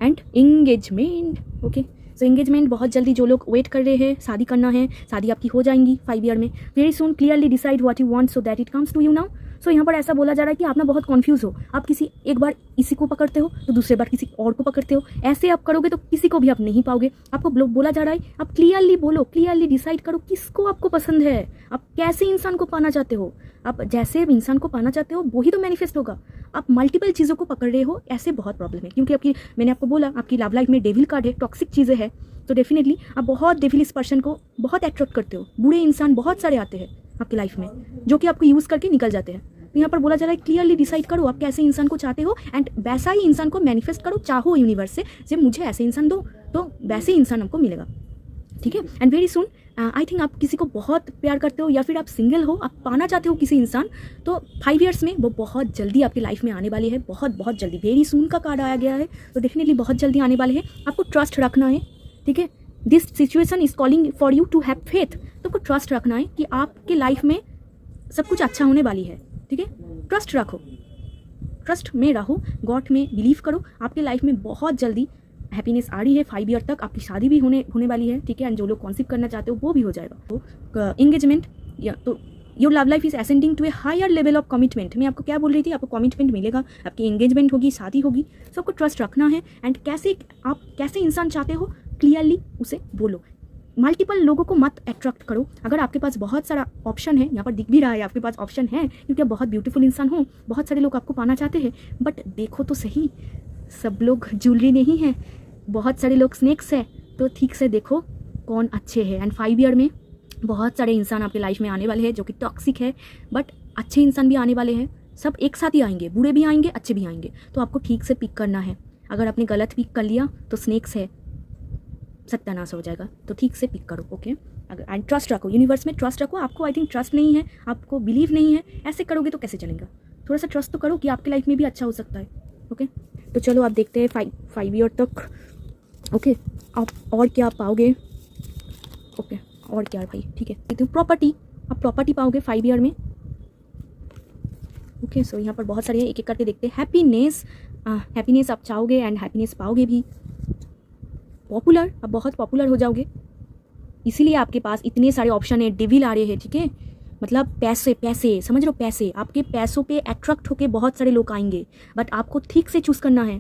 Speaker 1: and engagement. Okay, so engagement बहुत जल्दी, जो लोग वेट कर रहे हैं शादी करना है, शादी आपकी हो जाएंगी 5 ईयर में। Very soon, clearly decide what you want so that it comes to you now. So यहाँ पर ऐसा बोला जा रहा है कि आप ना बहुत कन्फ्यूज़ हो, आप किसी एक बार इसी को पकड़ते हो तो दूसरे बार किसी और को पकड़ते हो, ऐसे आप करोगे तो किसी को भी आप नहीं पाओगे। आपको बोला जा रहा है आप क्लियरली बोलो, क्लियरली डिसाइड करो किसको आपको पसंद है, आप कैसे इंसान को पाना चाहते हो। आप जैसे इंसान को पाना चाहते हो वही तो मैनिफेस्ट होगा। आप मल्टीपल चीज़ों को पकड़ रहे हो, ऐसे बहुत प्रॉब्लम है क्योंकि मैंने आपको बोला आपकी लव लाइफ में डेविल कार्ड है, टॉक्सिक चीज़ें हैं, तो डेफिनेटली आप बहुत डेविलिश पर्सन को बहुत अट्रैक्ट करते हो। बुरे इंसान बहुत सारे आते हैं आपकी लाइफ में जो कि आपको यूज़ करके निकल जाते हैं। तो यहाँ पर बोला जा रहा है क्लियरली डिसाइड करो आप कैसे इंसान को चाहते हो एंड वैसा ही इंसान को मैनिफेस्ट करो, चाहो यूनिवर्स से जब मुझे ऐसे इंसान दो तो वैसे ही इंसान आपको मिलेगा। ठीक है, and very soon I think आप किसी को बहुत प्यार करते हो या फिर आप सिंगल हो, आप पाना चाहते हो किसी इंसान, तो 5 ईयर्स में वो बहुत जल्दी आपकी लाइफ में आने वाली है, बहुत जल्दी। वेरी सून का कार्ड आया गया है, तो डेफिनेटली बहुत जल्दी आने वाले हैं। आपको ट्रस्ट रखना है, ठीक है। This situation is calling for you to have faith, तो आपको ट्रस्ट रखना है कि आपके लाइफ में सब कुछ अच्छा होने वाली है, ठीक है। ट्रस्ट रखो, ट्रस्ट में रहो, गॉड में बिलीव करो, आपके लाइफ में बहुत जल्दी हैप्पीनेस आ रही है। 5 ईयर तक आपकी शादी भी होने वाली है, ठीक है। एंड जो लोग कॉन्सिव करना चाहते हो वो भी हो जाएगा। तो एंगेजमेंट या तो your love life is ascending to a higher level of commitment. मैं आपको क्या बोल रही थी, आपको कमिटमेंट मिलेगा, आपकी एंगेजमेंट होगी, शादी होगी, सबको ट्रस्ट रखना है। एंड आप कैसे इंसान चाहते हो क्लियरली उसे बोलो। मल्टीपल लोगों को मत अट्रैक्ट करो। अगर आपके पास बहुत सारा ऑप्शन है, यहाँ पर दिख भी रहा है आपके पास ऑप्शन है क्योंकि आप बहुत ब्यूटीफुल इंसान हो, बहुत सारे लोग आपको पाना चाहते हैं, बट देखो तो सही, सब लोग ज्वेलरी नहीं है, बहुत सारे लोग स्नेक्स है, तो ठीक से देखो कौन अच्छे हैं। एंड 5 ईयर में बहुत सारे इंसान आपके लाइफ में आने वाले हैं जो कि टॉक्सिक है, बट अच्छे इंसान भी आने वाले हैं। सब एक साथ ही आएंगे, बुरे भी आएंगे, अच्छे भी आएंगे, तो आपको ठीक से पिक करना है। अगर आपने गलत पिक कर लिया तो स्नेक्स है, सत्यानाश हो जाएगा, तो ठीक से पिक करो। ओके, अगर एंड ट्रस्ट रखो, यूनिवर्स में ट्रस्ट रखो। आपको आई थिंक ट्रस्ट नहीं है, आपको बिलीव नहीं है, ऐसे करोगे तो कैसे चलेगा। थोड़ा सा ट्रस्ट तो करो कि आपकी लाइफ में भी अच्छा हो सकता है। ओके, तो चलो आप देखते हैं 5 ईयर तक। ओके, आप और क्या पाओगे। ओके, और क्या भाई, ठीक है। तो प्रॉपर्टी, आप प्रॉपर्टी पाओगे 5 ईयर में। ओके, सो यहाँ पर बहुत सारे एक एक करके देखते हैं। हैप्पीनेस आप चाहोगे एंड हैप्पीनेस पाओगे भी। पॉपुलर, आप बहुत पॉपुलर हो जाओगे, इसीलिए आपके पास इतने सारे ऑप्शन है, डेविल आ रहे हैं, ठीक है। मतलब पैसे समझ रहे हो, पैसे, आपके पैसों पे अट्रैक्ट होके बहुत सारे लोग आएंगे, बट आपको ठीक से चूज़ करना है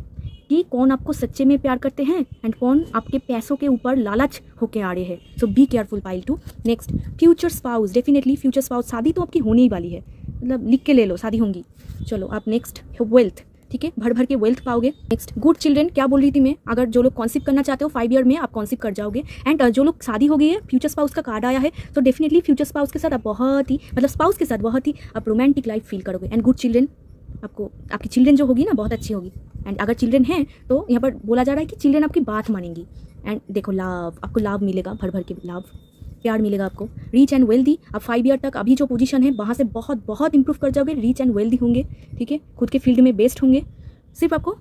Speaker 1: कि कौन आपको सच्चे में प्यार करते हैं एंड कौन आपके पैसों के ऊपर लालच होके आ रहे हैं। So be careful pile 2। Next, future spouse, definitely future spouse, शादी तो आपकी होने ही वाली है, मतलब लिख के ले लो, शादी होंगी। चलो आप नेक्स्ट, वेल्थ, ठीक है, भर के वेल्थ पाओगे। नेक्स्ट, गुड चिल्ड्रन, क्या बोल रही थी मैं, अगर जो लोग कॉन्सिव करना चाहते हो 5 ईयर में आप कॉन्सिव कर जाओगे। एंड जो लोग शादी हो गई है, फ्यूचर स्पाउस का कार्ड आया है, तो डेफिनेटली फ्यूचर स्पाउस के साथ आप बहुत ही, मतलब स्पाउस के साथ बहुत ही आप रोमांटिक लाइफ फील करोगे। एंड गुड चिल्ड्रन, आपको आपकी चिल्ड्रन जो होगी ना बहुत अच्छी होगी। एंड अगर चिल्ड्रन हैं तो यहाँ पर बोला जा रहा है कि चिल्ड्रन आपकी बात मानेंगी। एंड देखो लव, आपको लाभ मिलेगा, भर के लाभ, प्यार मिलेगा आपको। रीच एंड वेल्दी, आप 5 ईयर तक अभी जो पोजीशन है वहाँ से बहुत इंप्रूव कर जाओगे, रीच एंड वेल्दी होंगे, ठीक है, खुद के फील्ड में बेस्ट होंगे, सिर्फ आपको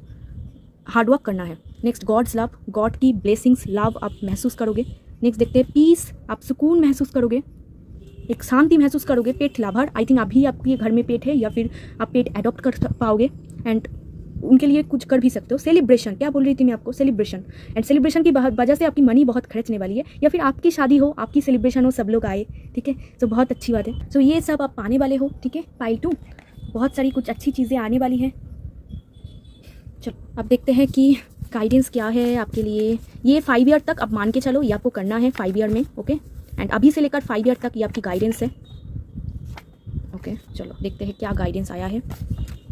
Speaker 1: हार्डवर्क करना है। नेक्स्ट, गॉड्स लव, गॉड की ब्लेसिंग्स, लव आप महसूस करोगे। नेक्स्ट देखते हैं पीस, आप सुकून महसूस करोगे, एक शांति महसूस करोगे। पेट लवर, आई थिंक अभी आपके घर में पेट है या फिर आप पेट एडॉप्ट कर पाओगे एंड उनके लिए कुछ कर भी सकते हो। सेलिब्रेशन, क्या बोल रही थी मैं आपको, सेलिब्रेशन, एंड सेलिब्रेशन की वजह से आपकी मनी बहुत खर्चने वाली है, या फिर आपकी शादी हो, आपकी सेलिब्रेशन हो, सब लोग आए, ठीक है, तो बहुत अच्छी बात है। सो ये सब आप पाने वाले हो, ठीक है। पाइल 2, बहुत सारी कुछ अच्छी चीज़ें आने वाली हैं। चलो अब देखते हैं कि गाइडेंस क्या है आपके लिए। ये 5 ईयर तक अब मान के चलो, ये आपको करना है 5 ईयर में, ओके। एंड अभी से लेकर 5 ईयर तक ये आपकी गाइडेंस है, ओके। चलो देखते हैं क्या गाइडेंस आया है।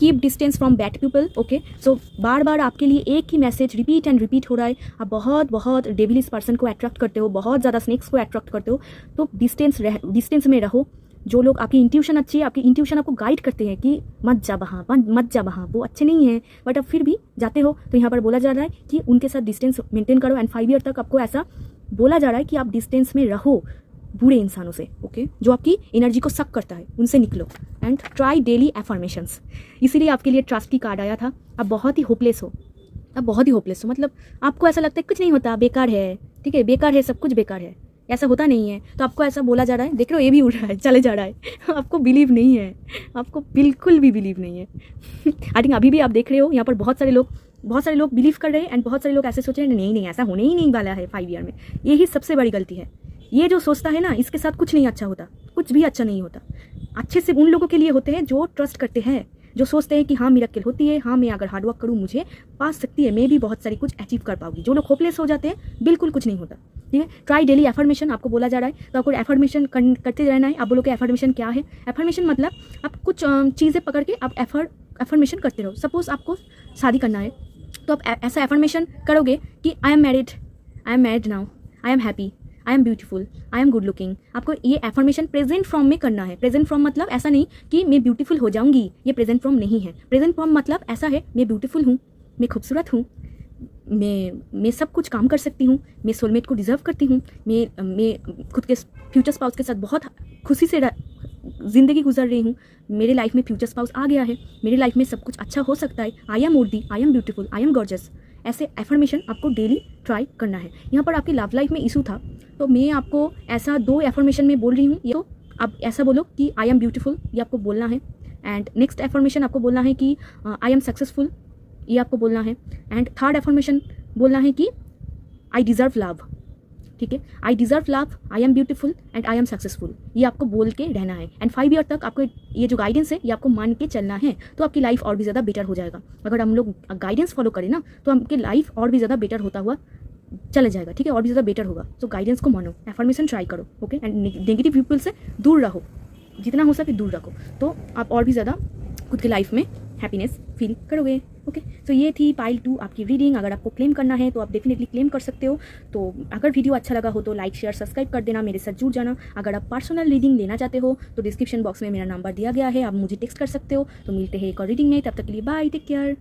Speaker 1: Keep distance from bad people. Okay, so बार बार आपके लिए एक ही मैसेज रिपीट एंड रिपीट हो रहा है, आप बहुत बहुत डेविलिश पर्सन को अट्रैक्ट करते हो, बहुत ज़्यादा स्नेक्स को अट्रैक्ट करते हो, तो डिस्टेंस में रहो। जो लोग, आपकी इंट्यूशन अच्छी है, आपकी इंट्यूशन आपको गाइड करते हैं कि मत जा वहाँ, मत जा वहाँ, वो अच्छे नहीं हैं, बट अब फिर भी जाते हो, तो यहाँ पर बोला जा रहा है कि उनके साथ डिस्टेंस मेंटेन करो। एंड 5 ईयर तक आपको ऐसा बोला जा रहा है कि आप डिस्टेंस में रहो बुरे इंसानों से। ओके, जो आपकी एनर्जी को सक करता है, उनसे निकलो। एंड ट्राई डेली एफर्मेशंस, इसीलिए आपके लिए ट्रस्ट की कार्ड आया था। आप बहुत ही होपलेस हो, आप बहुत ही होपलेस हो, मतलब आपको ऐसा लगता है कुछ नहीं होता, बेकार है, ठीक है, बेकार है, सब कुछ बेकार है, ऐसा होता नहीं है। तो आपको ऐसा बोला जा रहा है, देख रहे हो ये भी उड़ रहा है, चले जा रहा है आपको बिलीव नहीं है, आपको बिल्कुल भी बिलीव नहीं है आई थिंक अभी भी आप देख रहे हो यहाँ पर बहुत सारे लोग बिलीव कर रहे हैं, एंड बहुत सारे लोग ऐसे सोच रहे हैं नहीं ऐसा होने ही नहीं वाला है 5 ईयर में। यही सबसे बड़ी गलती है। ये जो सोचता है ना, इसके साथ कुछ नहीं अच्छा होता, कुछ भी अच्छा नहीं होता। अच्छे से उन लोगों के लिए होते हैं जो ट्रस्ट करते हैं, जो सोचते हैं कि हाँ मिरेकल होती है, हाँ मैं अगर हार्डवर्क करूँ मुझे पा सकती है, मैं भी बहुत सारी कुछ अचीव कर पाऊंगी। जो लोग होपलेस हो जाते हैं, बिल्कुल कुछ नहीं होता। ठीक है, ट्राई डेली एफर्मेशन आपको बोला जा रहा है, तो आपको एफर्मेशन करते रहना है। आप बोलोगे एफर्मेशन क्या है? एफर्मेशन मतलब आप कुछ चीज़ें पकड़ के आप एफर्मेशन करते रहो। सपोज आपको शादी करना है, तो आप ऐसा एफर्मेशन करोगे कि I am married now, I am happy, I am beautiful, I am good looking. आपको ये एफर्मेशन प्रेजेंट फॉर्म में करना है। प्रेजेंट फॉर्म मतलब ऐसा नहीं कि मैं ब्यूटीफुल हो जाऊंगी, ये प्रेजेंट फॉर्म नहीं है। प्रेजेंट फॉर्म मतलब ऐसा है, मैं ब्यूटीफुल हूँ, मैं खूबसूरत हूँ, मैं सब कुछ काम कर सकती हूँ, मैं सोलमेट को डिज़र्व करती हूँ, मैं खुद के फ्यूचर स्पाउस के साथ बहुत खुशी से ज़िंदगी गुजर रही हूँ, मेरे लाइफ में फ्यूचर स्पाउस आ गया है, मेरे लाइफ में सब कुछ अच्छा हो सकता है, आई एम वर्दी, I am beautiful, I am gorgeous. ऐसे एफर्मेशन आपको डेली ट्राई करना है। यहाँ पर आपकी लव लाइफ में इशू था, तो मैं आपको ऐसा 2 एफर्मेशन में बोल रही हूँ। ये तो आप ऐसा बोलो कि आई एम ब्यूटीफुल, ये आपको बोलना है। एंड नेक्स्ट एफर्मेशन आपको बोलना है कि आई एम सक्सेसफुल, ये आपको बोलना है। एंड थर्ड एफर्मेशन बोलना है कि आई डिज़र्व लव। ठीक है, I deserve love, I am beautiful and I am successful, ये आपको बोल के रहना है। एंड 5 ईयर तक आपको ये जो गाइडेंस है ये आपको मान के चलना है, तो आपकी लाइफ और भी ज़्यादा बेटर हो जाएगा। अगर हम लोग गाइडेंस फॉलो करें ना, तो आपकी लाइफ और भी ज़्यादा बेटर होता हुआ चला जाएगा। ठीक है, और भी ज़्यादा बेटर होगा। तो गाइडेंस को मानो, एफर्मेशन ट्राई करो। ओके, एंड नेगेटिव पीपल से दूर रहो, जितना हो सके दूर रखो, तो आप और भी ज़्यादा खुद की लाइफ में हैप्पीनेस फील करोगे। ओके, तो ये थी पाइल 2 आपकी रीडिंग। अगर आपको क्लेम करना है तो आप डेफिनेटली क्लेम कर सकते हो। तो अगर वीडियो अच्छा लगा हो तो लाइक शेयर सब्सक्राइब कर देना, मेरे साथ जुड़ जाना। अगर आप पर्सनल रीडिंग लेना चाहते हो तो डिस्क्रिप्शन बॉक्स में मेरा नंबर दिया गया है, आप मुझे टेक्स्ट कर सकते हो। तो मिलते हैं एक और रीडिंग में, तब तक के लिए बाय, टेक केयर।